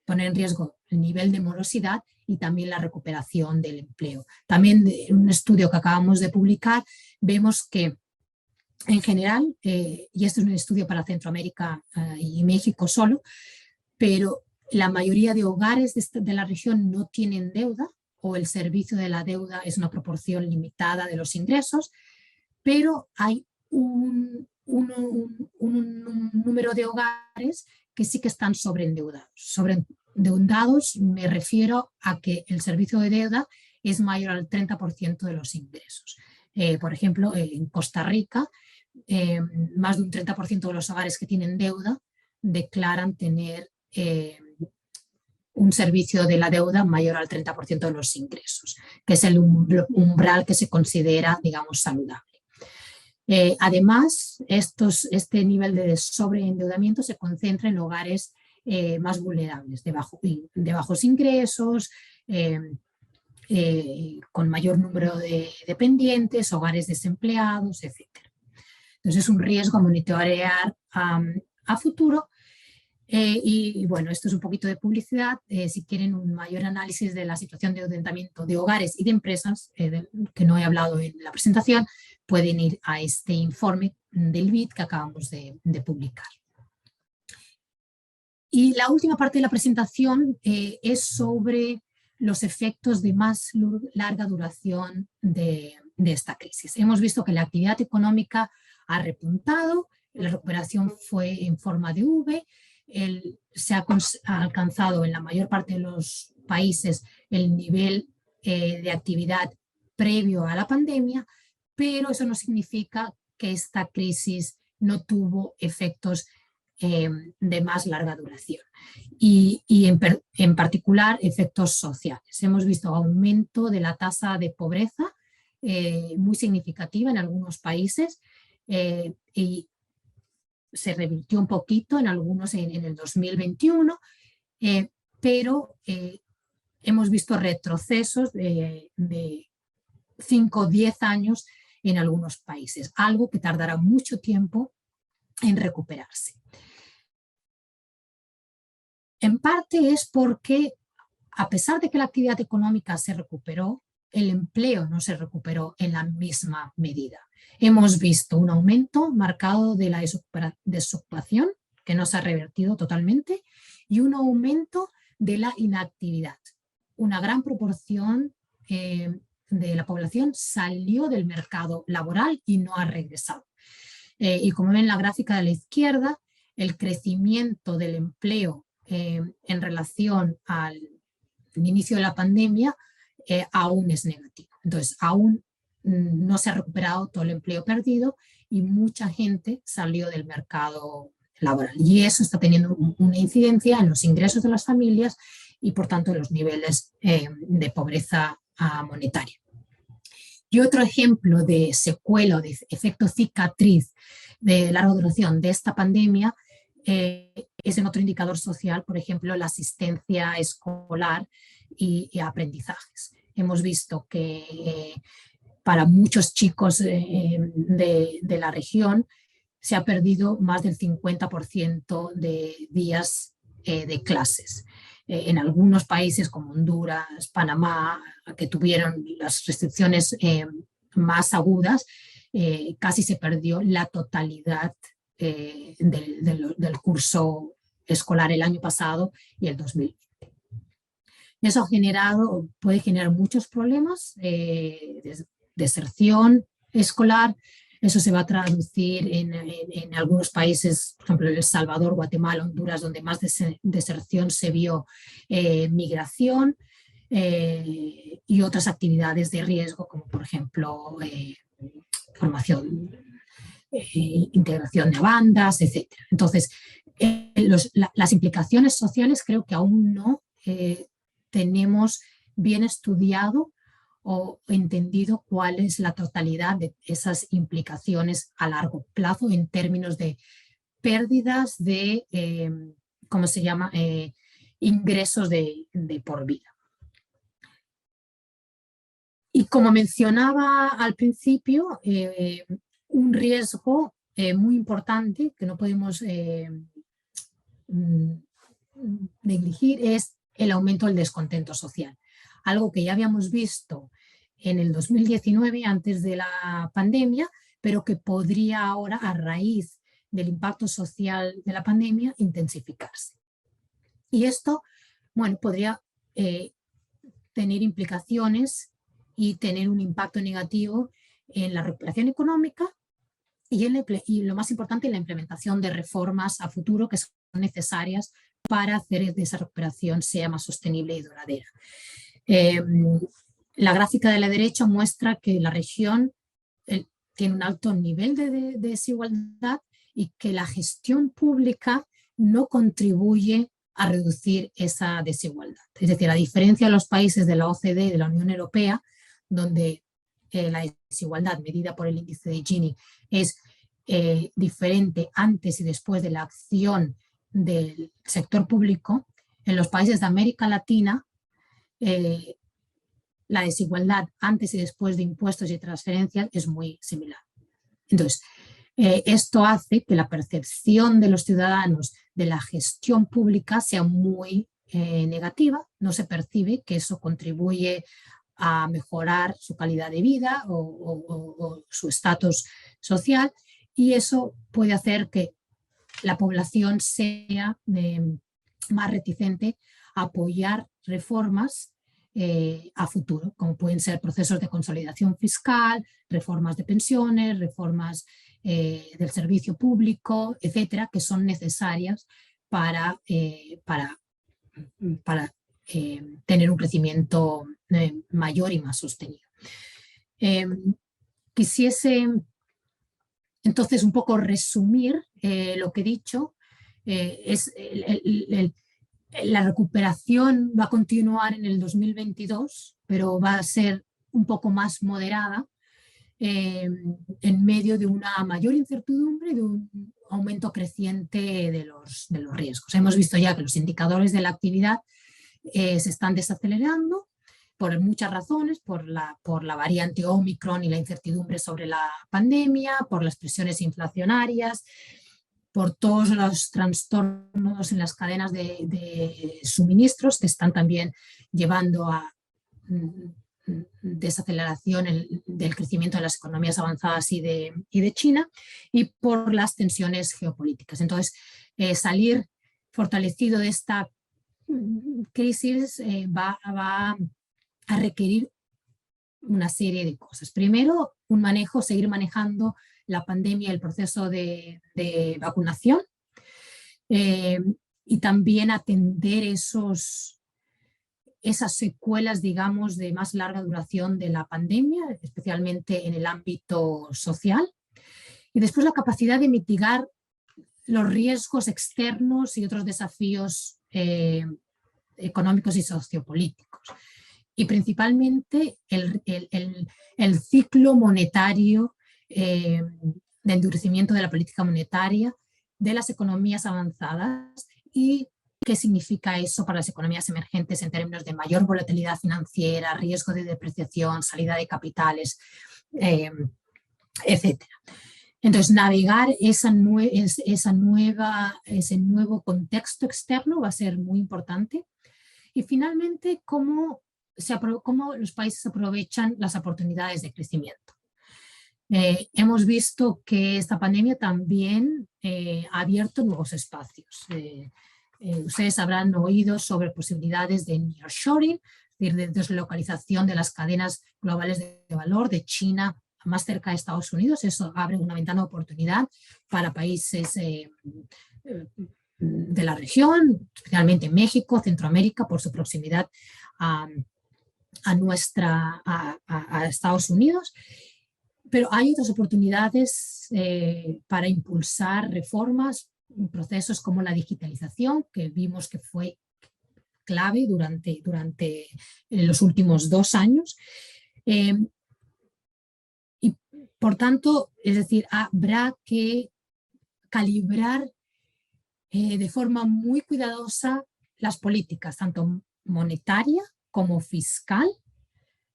poner en riesgo el nivel de morosidad y también la recuperación del empleo. También en un estudio que acabamos de publicar, vemos que en general, y este es un estudio para Centroamérica y México solo, pero la mayoría de hogares de la región no tienen deuda, o el servicio de la deuda es una proporción limitada de los ingresos, pero hay un número de hogares que sí que están sobreendeudados. Sobreendeudados me refiero a que el servicio de deuda es mayor al 30% de los ingresos. Por ejemplo, en Costa Rica, más de un 30% de los hogares que tienen deuda declaran tener un servicio de la deuda mayor al 30% de los ingresos, que es el umbral que se considera, digamos, saludable. Además, este nivel de sobreendeudamiento se concentra en hogares más vulnerables, de bajos ingresos, con mayor número de dependientes, hogares desempleados, etc. Entonces es un riesgo a monitorear a futuro. Y bueno, esto es un poquito de publicidad. Si quieren un mayor análisis de la situación de endeudamiento de hogares y de empresas, que no he hablado en la presentación, pueden ir a este informe del BID que acabamos de publicar. Y la última parte de la presentación es sobre los efectos de más larga duración de esta crisis. Hemos visto que la actividad económica ha repuntado, la recuperación fue en forma de V, se ha alcanzado en la mayor parte de los países el nivel de actividad previo a la pandemia, pero eso no significa que esta crisis no tuvo efectos de más larga duración y en particular efectos sociales. Hemos visto aumento de la tasa de pobreza muy significativa en algunos países y se revirtió un poquito en algunos en el 2021, pero hemos visto retrocesos de 5 o 10 años en algunos países, algo que tardará mucho tiempo en recuperarse. En parte es porque, a pesar de que la actividad económica se recuperó, el empleo no se recuperó en la misma medida. Hemos visto un aumento marcado de la desocupación, que no se ha revertido totalmente, y un aumento de la inactividad. Una gran proporción de la población salió del mercado laboral y no ha regresado. Y como ven en la gráfica de la izquierda, el crecimiento del empleo en relación al inicio de la pandemia aún es negativo. Entonces, aún no se ha recuperado todo el empleo perdido y mucha gente salió del mercado laboral. Y eso está teniendo una incidencia en los ingresos de las familias y, por tanto, en los niveles de pobreza monetaria. Y otro ejemplo de secuela o de efecto cicatriz de larga duración de esta pandemia es en otro indicador social, por ejemplo, la asistencia escolar y aprendizajes. Hemos visto que para muchos chicos de la región se ha perdido más del 50% de días de clases. En algunos países como Honduras, Panamá, que tuvieron las restricciones más agudas, casi se perdió la totalidad del curso escolar el año pasado y el 2020. Eso puede generar muchos problemas, deserción escolar. Eso se va a traducir en algunos países, por ejemplo, El Salvador, Guatemala, Honduras, donde más deserción se vio, migración y otras actividades de riesgo, como por ejemplo formación, integración de bandas, etc. Entonces, las implicaciones sociales creo que aún no tenemos bien estudiado o entendido cuál es la totalidad de esas implicaciones a largo plazo en términos de pérdidas de, ¿cómo se llama?, ingresos de por vida. Y como mencionaba al principio, un riesgo muy importante que no podemos negligir es el aumento del descontento social. Algo que ya habíamos visto en el 2019, antes de la pandemia, pero que podría ahora, a raíz del impacto social de la pandemia, intensificarse. Y esto, bueno, podría tener implicaciones y tener un impacto negativo en la recuperación económica y lo más importante, en la implementación de reformas a futuro que son necesarias para hacer que esa recuperación sea más sostenible y duradera. La gráfica de la derecha muestra que la región tiene un alto nivel de desigualdad y que la gestión pública no contribuye a reducir esa desigualdad. Es decir, a diferencia de los países de la OCDE y de la Unión Europea, donde la desigualdad medida por el índice de Gini es diferente antes y después de la acción del sector público, en los países de América Latina la desigualdad antes y después de impuestos y transferencias es muy similar. Entonces, esto hace que la percepción de los ciudadanos de la gestión pública sea muy negativa. No se percibe que eso contribuye a mejorar su calidad de vida o su estatus social, y eso puede hacer que la población sea más reticente a apoyar reformas a futuro, como pueden ser procesos de consolidación fiscal, reformas de pensiones, reformas del servicio público, etcétera, que son necesarias para tener un crecimiento mayor y más sostenido. Quisiese entonces un poco resumir lo que he dicho. La recuperación va a continuar en el 2022, pero va a ser un poco más moderada en medio de una mayor incertidumbre, de un aumento creciente de los riesgos. Hemos visto ya que los indicadores de la actividad se están desacelerando por muchas razones, por la variante Omicron y la incertidumbre sobre la pandemia, por las presiones inflacionarias, por todos los trastornos en las cadenas de suministros que están también llevando a desaceleración del crecimiento de las economías avanzadas y de China, y por las tensiones geopolíticas. Entonces, salir fortalecido de esta crisis va a requerir una serie de cosas. Primero, seguir manejando la pandemia, el proceso de vacunación, y también atender esas secuelas, digamos, de más larga duración de la pandemia, especialmente en el ámbito social. Y después la capacidad de mitigar los riesgos externos y otros desafíos económicos y sociopolíticos. Y principalmente el ciclo monetario de endurecimiento de la política monetaria de las economías avanzadas, y qué significa eso para las economías emergentes en términos de mayor volatilidad financiera, riesgo de depreciación, salida de capitales, etcétera. Entonces, navegar ese nuevo contexto externo va a ser muy importante. Y finalmente, cómo los países aprovechan las oportunidades de crecimiento. Hemos visto que esta pandemia también ha abierto nuevos espacios. Ustedes habrán oído sobre posibilidades de nearshoring, de deslocalización de las cadenas globales de valor de China más cerca de Estados Unidos. Eso abre una ventana de oportunidad para países de la región, especialmente México, Centroamérica, por su proximidad a Estados Unidos. Pero hay otras oportunidades para impulsar reformas, procesos como la digitalización, que vimos que fue clave durante los últimos 2 años. Y por tanto, es decir, habrá que calibrar de forma muy cuidadosa las políticas, tanto monetaria como fiscal,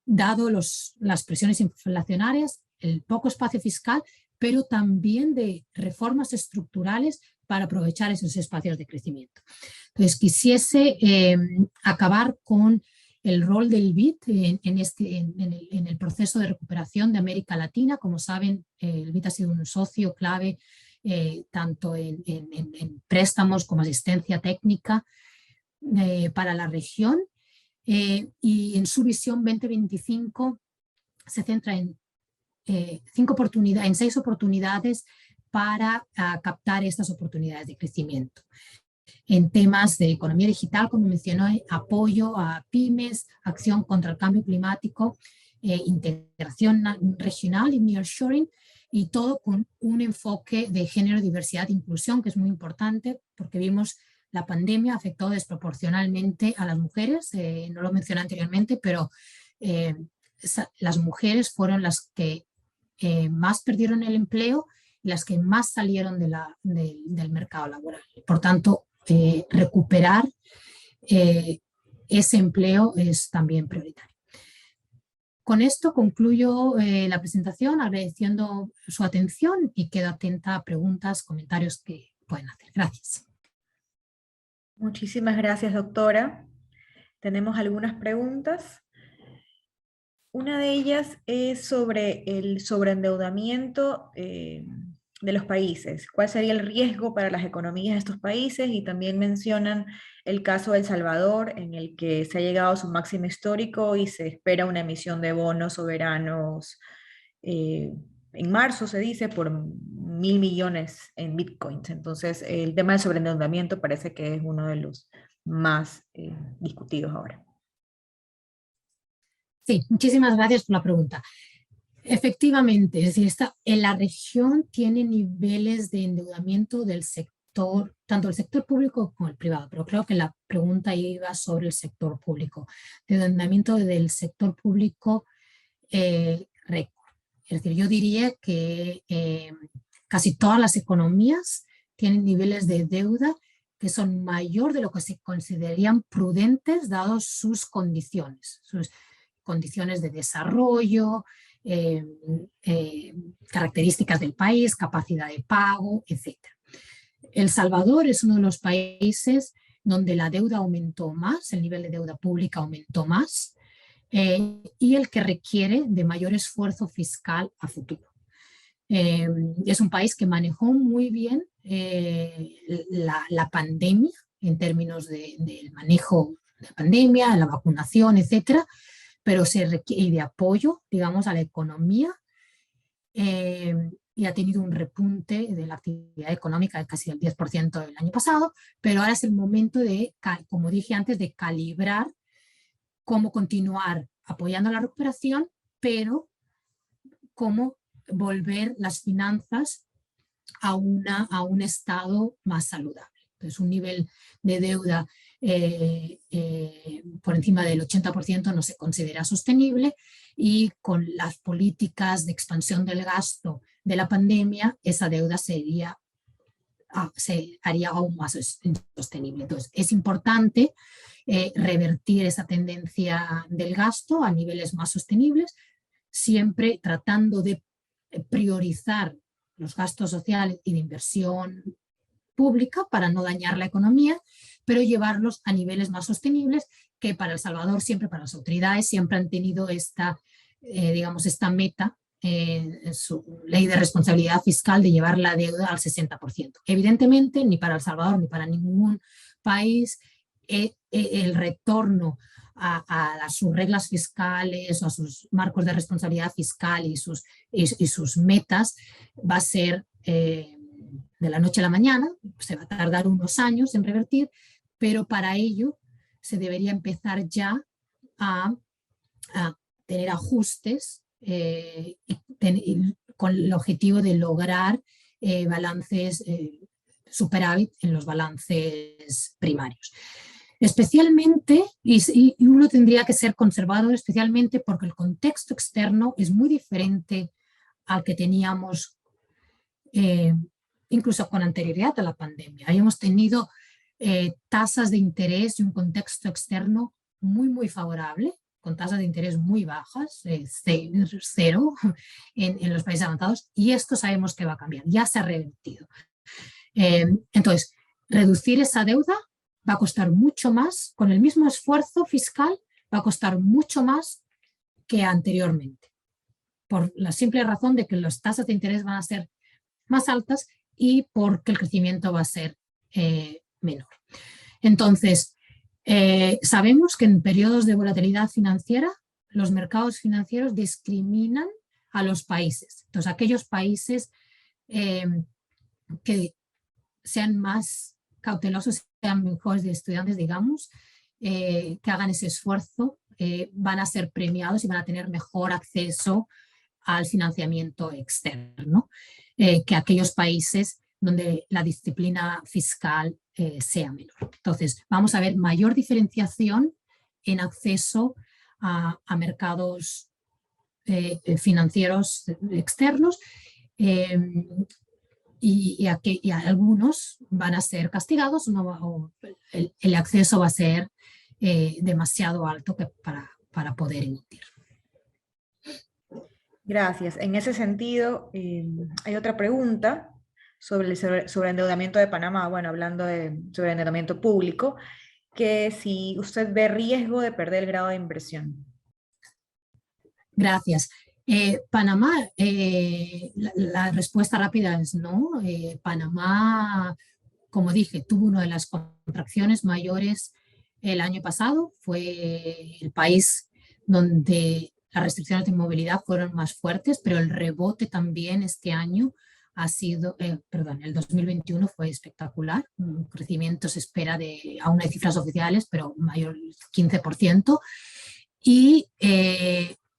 dado las presiones inflacionarias, el poco espacio fiscal, pero también de reformas estructurales para aprovechar esos espacios de crecimiento. Entonces, quisiese acabar con el rol del BID en el proceso de recuperación de América Latina. Como saben, el BID ha sido un socio clave tanto en préstamos como asistencia técnica para la región, y en su visión 2025 se centra en 6 oportunidades para captar estas oportunidades de crecimiento. En temas de economía digital, como mencioné, apoyo a pymes, acción contra el cambio climático, integración regional y nearshoring, y todo con un enfoque de género, diversidad e inclusión, que es muy importante porque vimos la pandemia afectó desproporcionalmente a las mujeres. No lo mencioné anteriormente, pero las mujeres fueron las que más perdieron el empleo y las que más salieron del mercado laboral. Por tanto, recuperar ese empleo es también prioritario. Con esto concluyo la presentación, agradeciendo su atención y quedo atenta a preguntas, comentarios que pueden hacer. Gracias. Muchísimas gracias, doctora. Tenemos algunas preguntas. Una de ellas es sobre el sobreendeudamiento de los países. ¿Cuál sería el riesgo para las economías de estos países? Y también mencionan el caso de El Salvador, en el que se ha llegado a su máximo histórico y se espera una emisión de bonos soberanos en marzo, se dice, por 1.000 millones en bitcoins. Entonces, el tema del sobreendeudamiento parece que es uno de los más discutidos ahora. Sí, muchísimas gracias por la pregunta. Efectivamente, es decir, en la región tiene niveles de endeudamiento del sector, tanto el sector público como el privado, pero creo que la pregunta iba sobre el sector público. De endeudamiento del sector público récord. Es decir, yo diría que casi todas las economías tienen niveles de deuda que son mayor de lo que se considerarían prudentes dados sus condiciones de desarrollo, características del país, capacidad de pago, etc. El Salvador es uno de los países donde la deuda aumentó más, el nivel de deuda pública aumentó más, y el que requiere de mayor esfuerzo fiscal a futuro. Es un país que manejó muy bien la pandemia en términos del manejo de la pandemia, la vacunación, etcétera, pero se requiere de apoyo, digamos, a la economía y ha tenido un repunte de la actividad económica de casi el 10% el año pasado, pero ahora es el momento de, como dije antes, de calibrar cómo continuar apoyando la recuperación, pero cómo volver las finanzas a un estado más saludable. Entonces, un nivel de deuda por encima del 80% no se considera sostenible, y con las políticas de expansión del gasto de la pandemia, esa deuda se haría aún más insostenible. Entonces, es importante revertir esa tendencia del gasto a niveles más sostenibles, siempre tratando de priorizar los gastos sociales y de inversión pública para no dañar la economía, pero llevarlos a niveles más sostenibles, que para El Salvador siempre, para las autoridades, siempre han tenido esta meta en su ley de responsabilidad fiscal de llevar la deuda al 60%. Evidentemente, ni para El Salvador ni para ningún país el retorno a sus reglas fiscales o a sus marcos de responsabilidad fiscal y sus metas va a ser de la noche a la mañana. Se va a tardar unos años en revertir, pero para ello se debería empezar ya a tener ajustes con el objetivo de lograr balances superávit en los balances primarios. Especialmente, y uno tendría que ser conservador, especialmente porque el contexto externo es muy diferente al que teníamos incluso con anterioridad a la pandemia. Habíamos tenido tasas de interés y un contexto externo muy favorable, con tasas de interés muy bajas, cero en los países avanzados, y esto sabemos que va a cambiar, ya se ha revertido. Entonces, reducir esa deuda va a costar mucho más, con el mismo esfuerzo fiscal, va a costar mucho más que anteriormente, por la simple razón de que las tasas de interés van a ser más altas y porque el crecimiento va a ser menor. Entonces, sabemos que en periodos de volatilidad financiera, los mercados financieros discriminan a los países. Entonces, aquellos países que sean más cautelosos, sean mejores de estudiantes, digamos, que hagan ese esfuerzo, van a ser premiados y van a tener mejor acceso al financiamiento externo que aquellos países donde la disciplina fiscal sea menor. Entonces, vamos a ver mayor diferenciación en acceso a mercados financieros externos, y algunos van a ser castigados, o el acceso va a ser demasiado alto para poder emitir. Gracias. En ese sentido, hay otra pregunta sobre el sobreendeudamiento de Panamá, bueno, hablando de sobreendeudamiento público, que si usted ve riesgo de perder el grado de inversión. Gracias. Panamá, la respuesta rápida es no. Panamá, como dije, tuvo una de las contracciones mayores el año pasado. Fue el país donde las restricciones de movilidad fueron más fuertes, pero el rebote también este año ha sido, el 2021 fue espectacular. Un crecimiento se espera aún no hay cifras oficiales, pero mayor 15%. Y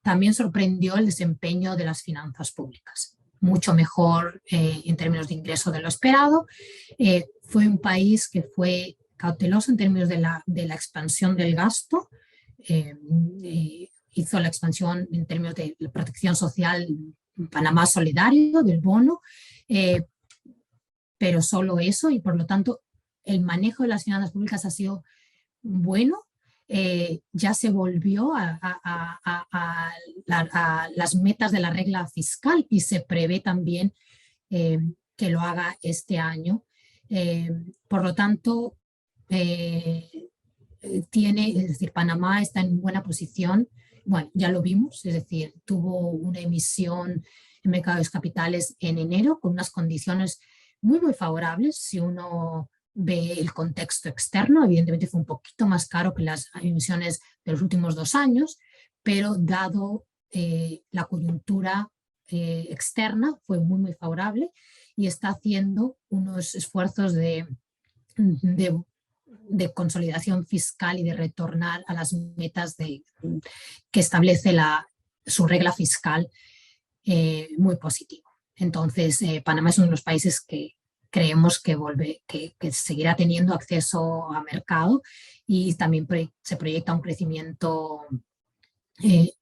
también sorprendió el desempeño de las finanzas públicas, mucho mejor en términos de ingreso de lo esperado. Fue un país que fue cauteloso en términos de la expansión del gasto, hizo la expansión en términos de la protección social, Panamá solidario, del bono, pero solo eso, y por lo tanto el manejo de las finanzas públicas ha sido bueno. Ya se volvió a las metas de la regla fiscal y se prevé también que lo haga este año. Por lo tanto, es decir, Panamá está en buena posición. Bueno, ya lo vimos, es decir, tuvo una emisión en mercados capitales en enero con unas condiciones muy, muy favorables. Si uno ve el contexto externo, evidentemente fue un poquito más caro que las emisiones de los últimos 2 años, pero dado la coyuntura externa fue muy, muy favorable y está haciendo unos esfuerzos de consolidación fiscal y de retornar a las metas que establece su regla fiscal muy positivo. Entonces, Panamá es uno de los países que creemos que seguirá teniendo acceso a mercado y también se proyecta un crecimiento,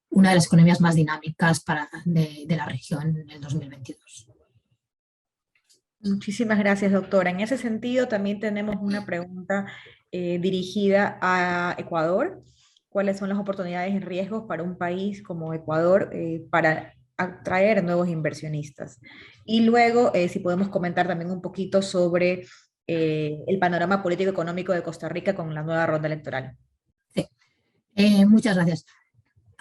una de las economías más dinámicas de la región en el 2022. Muchísimas gracias, doctora. En ese sentido, también tenemos una pregunta dirigida a Ecuador. ¿Cuáles son las oportunidades y riesgos para un país como Ecuador para atraer nuevos inversionistas? Y luego, si podemos comentar también un poquito sobre el panorama político-económico de Costa Rica con la nueva ronda electoral. Sí. Muchas gracias.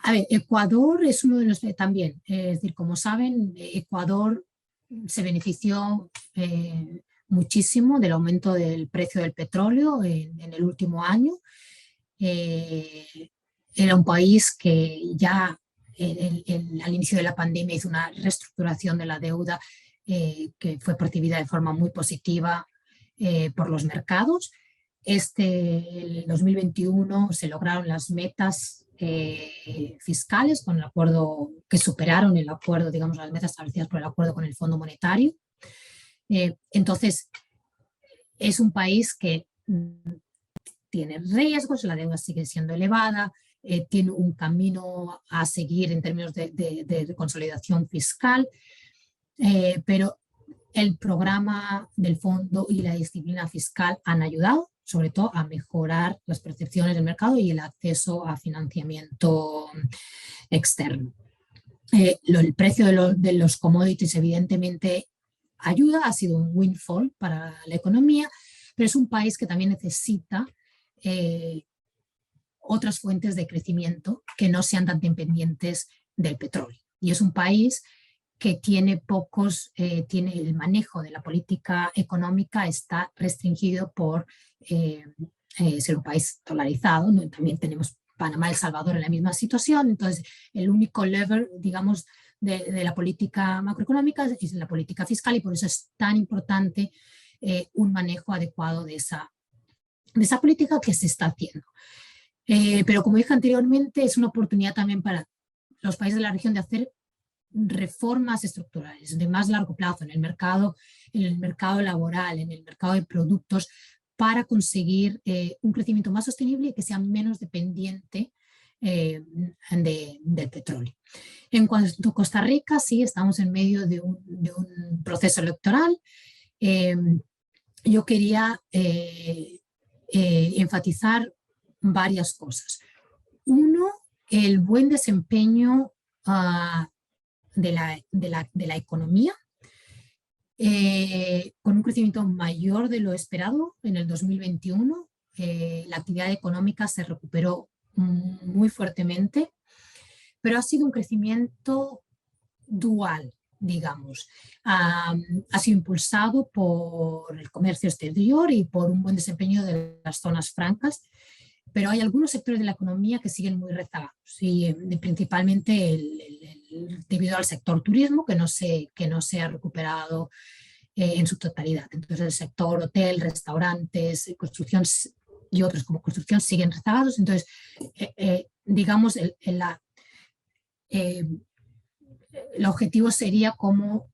A ver, Ecuador es uno de los también, es decir, como saben, Ecuador se benefició muchísimo del aumento del precio del petróleo en el último año. Era un país que ya al inicio de la pandemia hizo una reestructuración de la deuda que fue percibida de forma muy positiva por los mercados. El 2021 se lograron las metas fiscales con el acuerdo, que superaron el acuerdo, digamos, las metas establecidas por el acuerdo con el Fondo Monetario. Entonces, es un país que tiene riesgos, la deuda sigue siendo elevada, tiene un camino a seguir en términos de consolidación fiscal, pero el programa del fondo y la disciplina fiscal han ayudado, sobre todo, a mejorar las percepciones del mercado y el acceso a financiamiento externo. El precio de los commodities evidentemente ayuda, ha sido un windfall para la economía, pero es un país que también necesita otras fuentes de crecimiento que no sean tan dependientes del petróleo. Y es un país que tiene tiene el manejo de la política económica está restringido por ser un país dolarizado, ¿no? También tenemos Panamá y El Salvador en la misma situación, entonces el único lever, digamos, de la política macroeconómica es la política fiscal y por eso es tan importante un manejo adecuado de esa política que se está haciendo. Pero como dije anteriormente, es una oportunidad también para los países de la región de hacer reformas estructurales de más largo plazo en el mercado laboral, en el mercado de productos, para conseguir un crecimiento más sostenible y que sea menos dependiente del petróleo. En cuanto a Costa Rica, sí, estamos en medio de un proceso electoral. Yo quería enfatizar varias cosas. Uno, el buen desempeño de la economía, con un crecimiento mayor de lo esperado en el 2021. La actividad económica se recuperó muy fuertemente, pero ha sido un crecimiento dual, digamos. Ha sido impulsado por el comercio exterior y por un buen desempeño de las zonas francas, pero hay algunos sectores de la economía que siguen muy rezagados, y principalmente debido al sector turismo, que no se ha recuperado en su totalidad. Entonces el sector hotel, restaurantes, construcción y otros como construcción siguen rezagados. Entonces, digamos, el objetivo sería cómo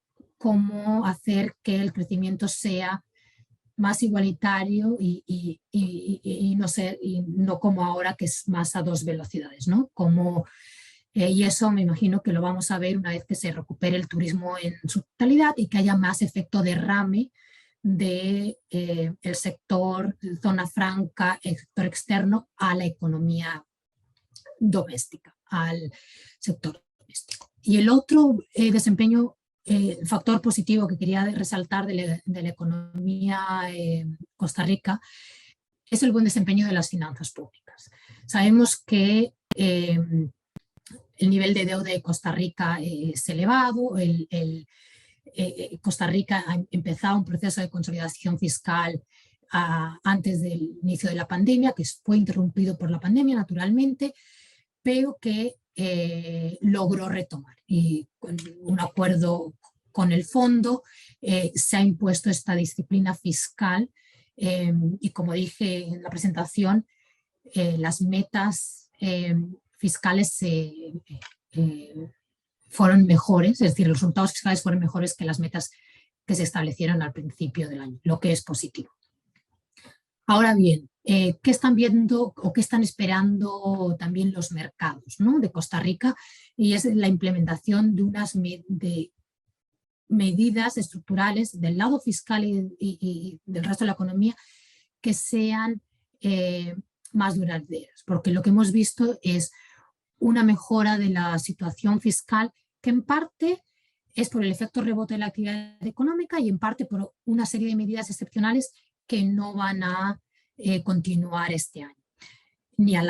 hacer que el crecimiento sea más igualitario y no como ahora, que es más a dos velocidades, ¿no? Y eso me imagino que lo vamos a ver una vez que se recupere el turismo en su totalidad y que haya más efecto derrame del sector zona franca, el sector externo, a la economía doméstica, al sector doméstico. Y el otro factor positivo que quería resaltar de la economía Costa Rica es el buen desempeño de las finanzas públicas. Sabemos que el nivel de deuda de Costa Rica es elevado. Costa Rica ha empezado un proceso de consolidación fiscal antes del inicio de la pandemia, que fue interrumpido por la pandemia naturalmente, pero que logró retomar. Y con un acuerdo con el fondo se ha impuesto esta disciplina fiscal y, como dije en la presentación, las metas fiscales fueron mejores, es decir, los resultados fiscales fueron mejores que las metas que se establecieron al principio del año, lo que es positivo. Ahora bien, ¿qué están viendo o qué están esperando también los mercados, ¿no?, de Costa Rica? Y es la implementación de unas medidas estructurales del lado fiscal y del resto de la economía que sean más duraderas, porque lo que hemos visto es una mejora de la situación fiscal que en parte es por el efecto rebote de la actividad económica y en parte por una serie de medidas excepcionales que no van a continuar este año, ni a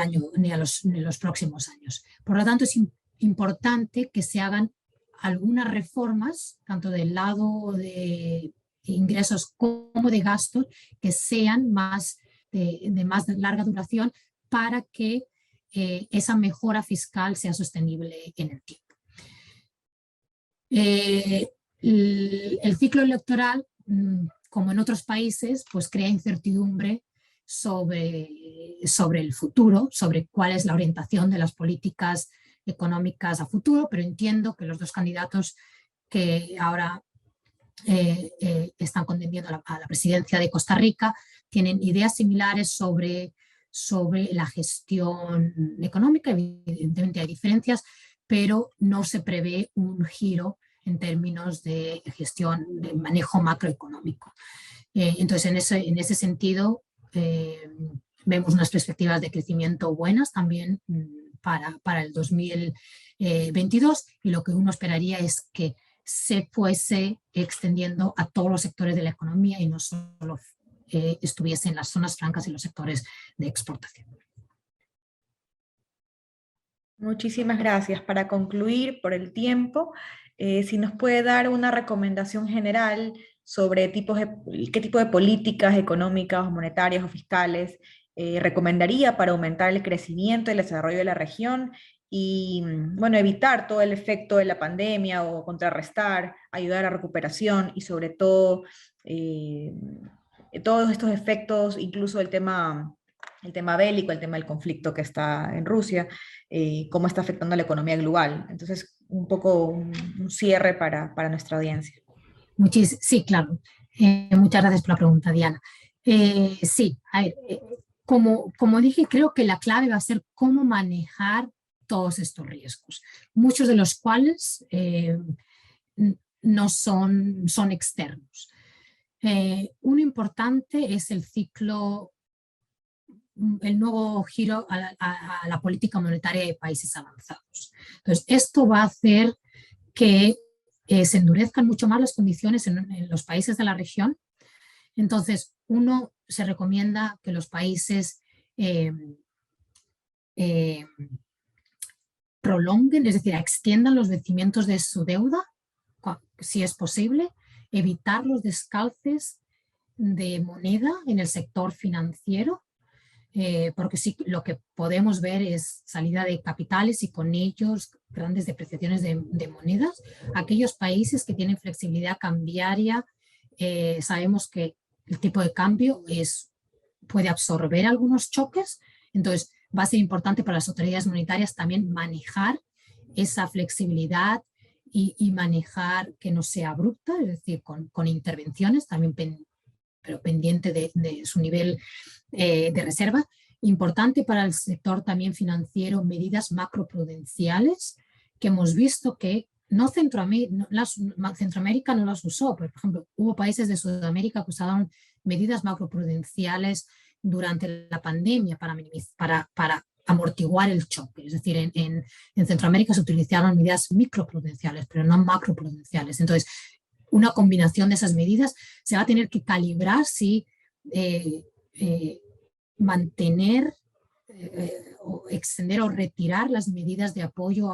los próximos años. Por lo tanto, es importante que se hagan algunas reformas, tanto del lado de ingresos como de gastos, que sean de más larga duración, para que esa mejora fiscal sea sostenible en el tiempo. El ciclo electoral, como en otros países, pues crea incertidumbre sobre el futuro, sobre cuál es la orientación de las políticas económicas a futuro, pero entiendo que los dos candidatos que ahora están contendiendo a la presidencia de Costa Rica tienen ideas similares sobre la gestión económica. Evidentemente hay diferencias, pero no se prevé un giro en términos de gestión, de manejo macroeconómico. Entonces, en ese sentido, vemos unas perspectivas de crecimiento buenas también para el 2022, y lo que uno esperaría es que se fuese extendiendo a todos los sectores de la economía y no solo estuviese en las zonas francas y los sectores de exportación. Muchísimas gracias. Para concluir, por el tiempo, si nos puede dar una recomendación general sobre qué tipo de políticas económicas, monetarias o fiscales recomendaría para aumentar el crecimiento y el desarrollo de la región y, bueno, evitar todo el efecto de la pandemia o contrarrestar, ayudar a la recuperación y sobre todo todos estos efectos, incluso el tema bélico, el tema del conflicto que está en Rusia, cómo está afectando a la economía global. Entonces, un poco un cierre para nuestra audiencia. Sí, claro. Muchas gracias por la pregunta, Diana. Sí, a ver, como dije, creo que la clave va a ser cómo manejar todos estos riesgos, muchos de los cuales no son externos. Uno importante es el nuevo giro a la política monetaria de países avanzados. Entonces, esto va a hacer que se endurezcan mucho más las condiciones en los países de la región. Entonces, se recomienda que los países prolonguen, es decir, extiendan los vencimientos de su deuda, si es posible, evitar los descalces de moneda en el sector financiero, porque sí, lo que podemos ver es salida de capitales y con ellos grandes depreciaciones de monedas. Aquellos países que tienen flexibilidad cambiaria, sabemos que el tipo de cambio puede absorber algunos choques, entonces va a ser importante para las autoridades monetarias también manejar esa flexibilidad y manejar que no sea abrupta, es decir, con intervenciones también pero pendiente de su nivel de reserva. Importante para el sector también financiero, medidas macroprudenciales que hemos visto que Centroamérica no las usó. Por ejemplo, hubo países de Sudamérica que usaron medidas macroprudenciales durante la pandemia para amortiguar el choque. Es decir, en Centroamérica se utilizaron medidas microprudenciales, pero no macroprudenciales. Entonces, una combinación de esas medidas se va a tener que calibrar si mantener o extender o retirar las medidas de apoyo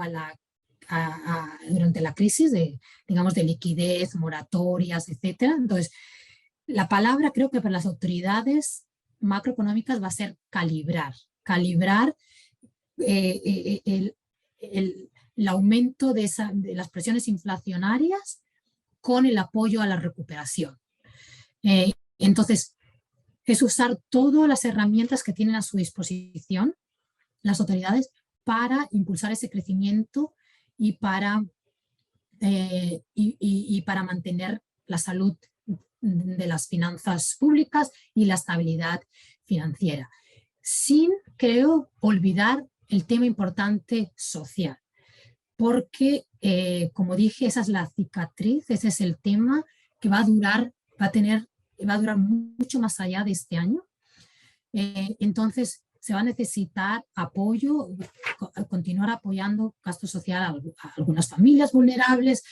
durante la crisis, digamos, de liquidez, moratorias, etcétera. Entonces, la palabra creo que para las autoridades macroeconómicas va a ser calibrar el aumento de las presiones inflacionarias con el apoyo a la recuperación. Entonces, es usar todas las herramientas que tienen a su disposición las autoridades para impulsar ese crecimiento y para mantener la salud de las finanzas públicas y la estabilidad financiera, sin, creo, olvidar el tema importante social, porque, como dije, esa es la cicatriz, ese es el tema que va a durar mucho más allá de este año. Entonces, se va a necesitar apoyo, continuar apoyando gasto social a algunas familias vulnerables,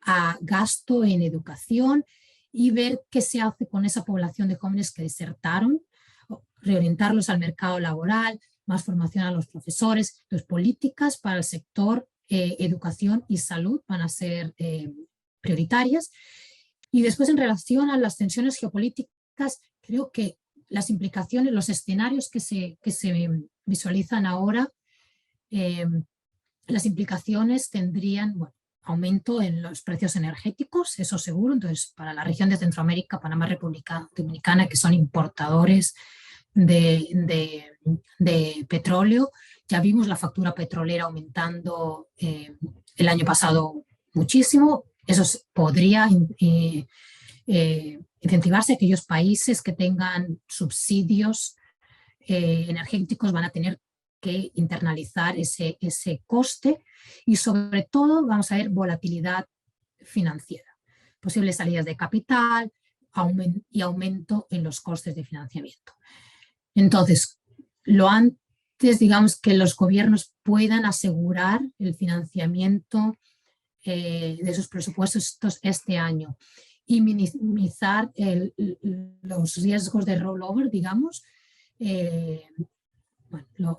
a gasto en educación y ver qué se hace con esa población de jóvenes que desertaron, reorientarlos al mercado laboral, más formación a los profesores. Las políticas para el sector educación y salud van a ser prioritarias. Y después, en relación a las tensiones geopolíticas, creo que las implicaciones, los escenarios que se visualizan ahora, las implicaciones tendrían, bueno, aumento en los precios energéticos, eso seguro. Entonces, para la región de Centroamérica, Panamá, República Dominicana, que son importadores de petróleo, ya vimos la factura petrolera aumentando el año pasado muchísimo. Eso podría incentivarse. Aquellos países que tengan subsidios energéticos van a tener que internalizar ese coste, y sobre todo vamos a ver volatilidad financiera, posibles salidas de capital y aumento en los costes de financiamiento. Entonces, lo antes, digamos, que los gobiernos puedan asegurar el financiamiento de sus presupuestos este año y minimizar los riesgos de rollover, digamos, bueno,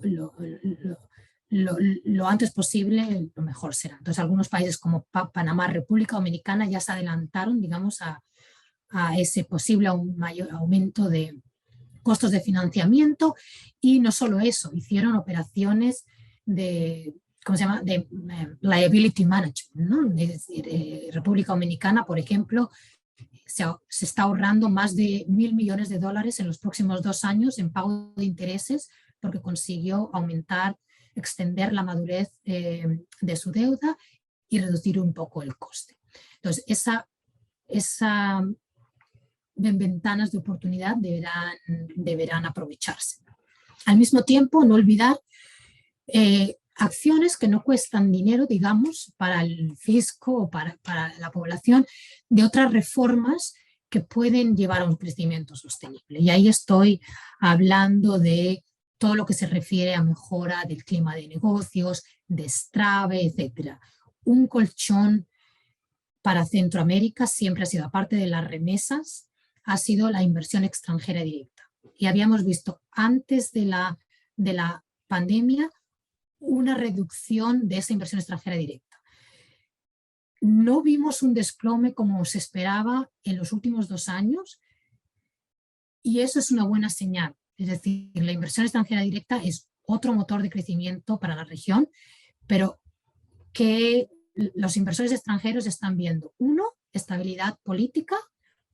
lo antes posible, lo mejor será. Entonces, algunos países como Panamá, República Dominicana, ya se adelantaron, digamos, a ese posible mayor aumento de costos de financiamiento. Y no solo eso, hicieron operaciones de, ¿cómo se llama?, de liability management, ¿no? Es decir, República Dominicana, por ejemplo, se está ahorrando más de $1.000 millones en los próximos 2 años en pago de intereses, porque consiguió extender la madurez de su deuda y reducir un poco el coste. Entonces, esa ventanas de oportunidad deberán aprovecharse. Al mismo tiempo, no olvidar acciones que no cuestan dinero, digamos, para el fisco o para la población, de otras reformas que pueden llevar a un crecimiento sostenible. Y ahí estoy hablando de todo lo que se refiere a mejora del clima de negocios, destrave, etc. Un colchón para Centroamérica siempre ha sido, aparte de las remesas, ha sido la inversión extranjera directa. Y habíamos visto antes de la pandemia una reducción de esa inversión extranjera directa. No vimos un desplome como se esperaba en los últimos 2 años, y eso es una buena señal. Es decir, la inversión extranjera directa es otro motor de crecimiento para la región, pero que los inversores extranjeros están viendo: 1, estabilidad política;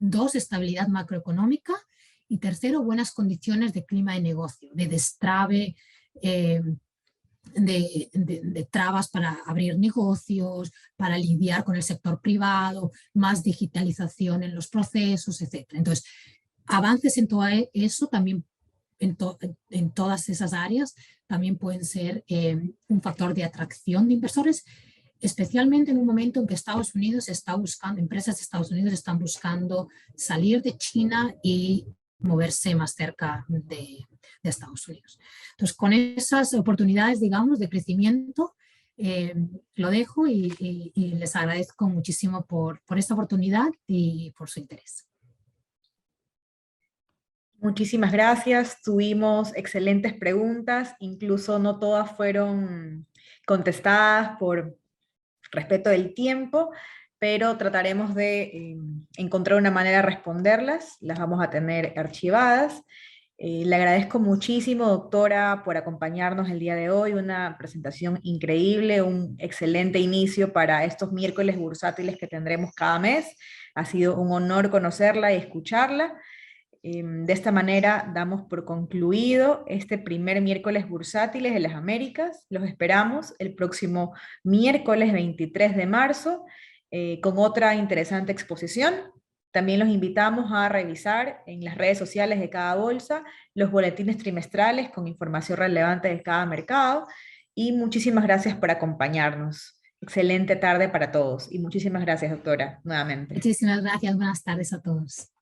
2, estabilidad macroeconómica; y 3, buenas condiciones de clima de negocio, de destrave, de trabas para abrir negocios, para lidiar con el sector privado, más digitalización en los procesos, etc. Entonces, avances en todo eso también, en todas esas áreas, también pueden ser un factor de atracción de inversores, especialmente en un momento en que Estados Unidos está buscando, empresas de Estados Unidos están buscando salir de China y moverse más cerca de Estados Unidos. Entonces, con esas oportunidades, digamos, de crecimiento, lo dejo y les agradezco muchísimo por esta oportunidad y por su interés. Muchísimas gracias. Tuvimos excelentes preguntas, incluso no todas fueron contestadas por respeto del tiempo, pero trataremos de encontrar una manera de responderlas. Las vamos a tener archivadas. Le agradezco muchísimo, doctora, por acompañarnos el día de hoy. Una presentación increíble, un excelente inicio para estos miércoles bursátiles que tendremos cada mes. Ha sido un honor conocerla y escucharla. De esta manera damos por concluido este primer miércoles bursátiles de las Américas. Los esperamos el próximo miércoles 23 de marzo con otra interesante exposición. También los invitamos a revisar en las redes sociales de cada bolsa los boletines trimestrales con información relevante de cada mercado. Y muchísimas gracias por acompañarnos. Excelente tarde para todos y muchísimas gracias, doctora, nuevamente. Muchísimas gracias. Buenas tardes a todos.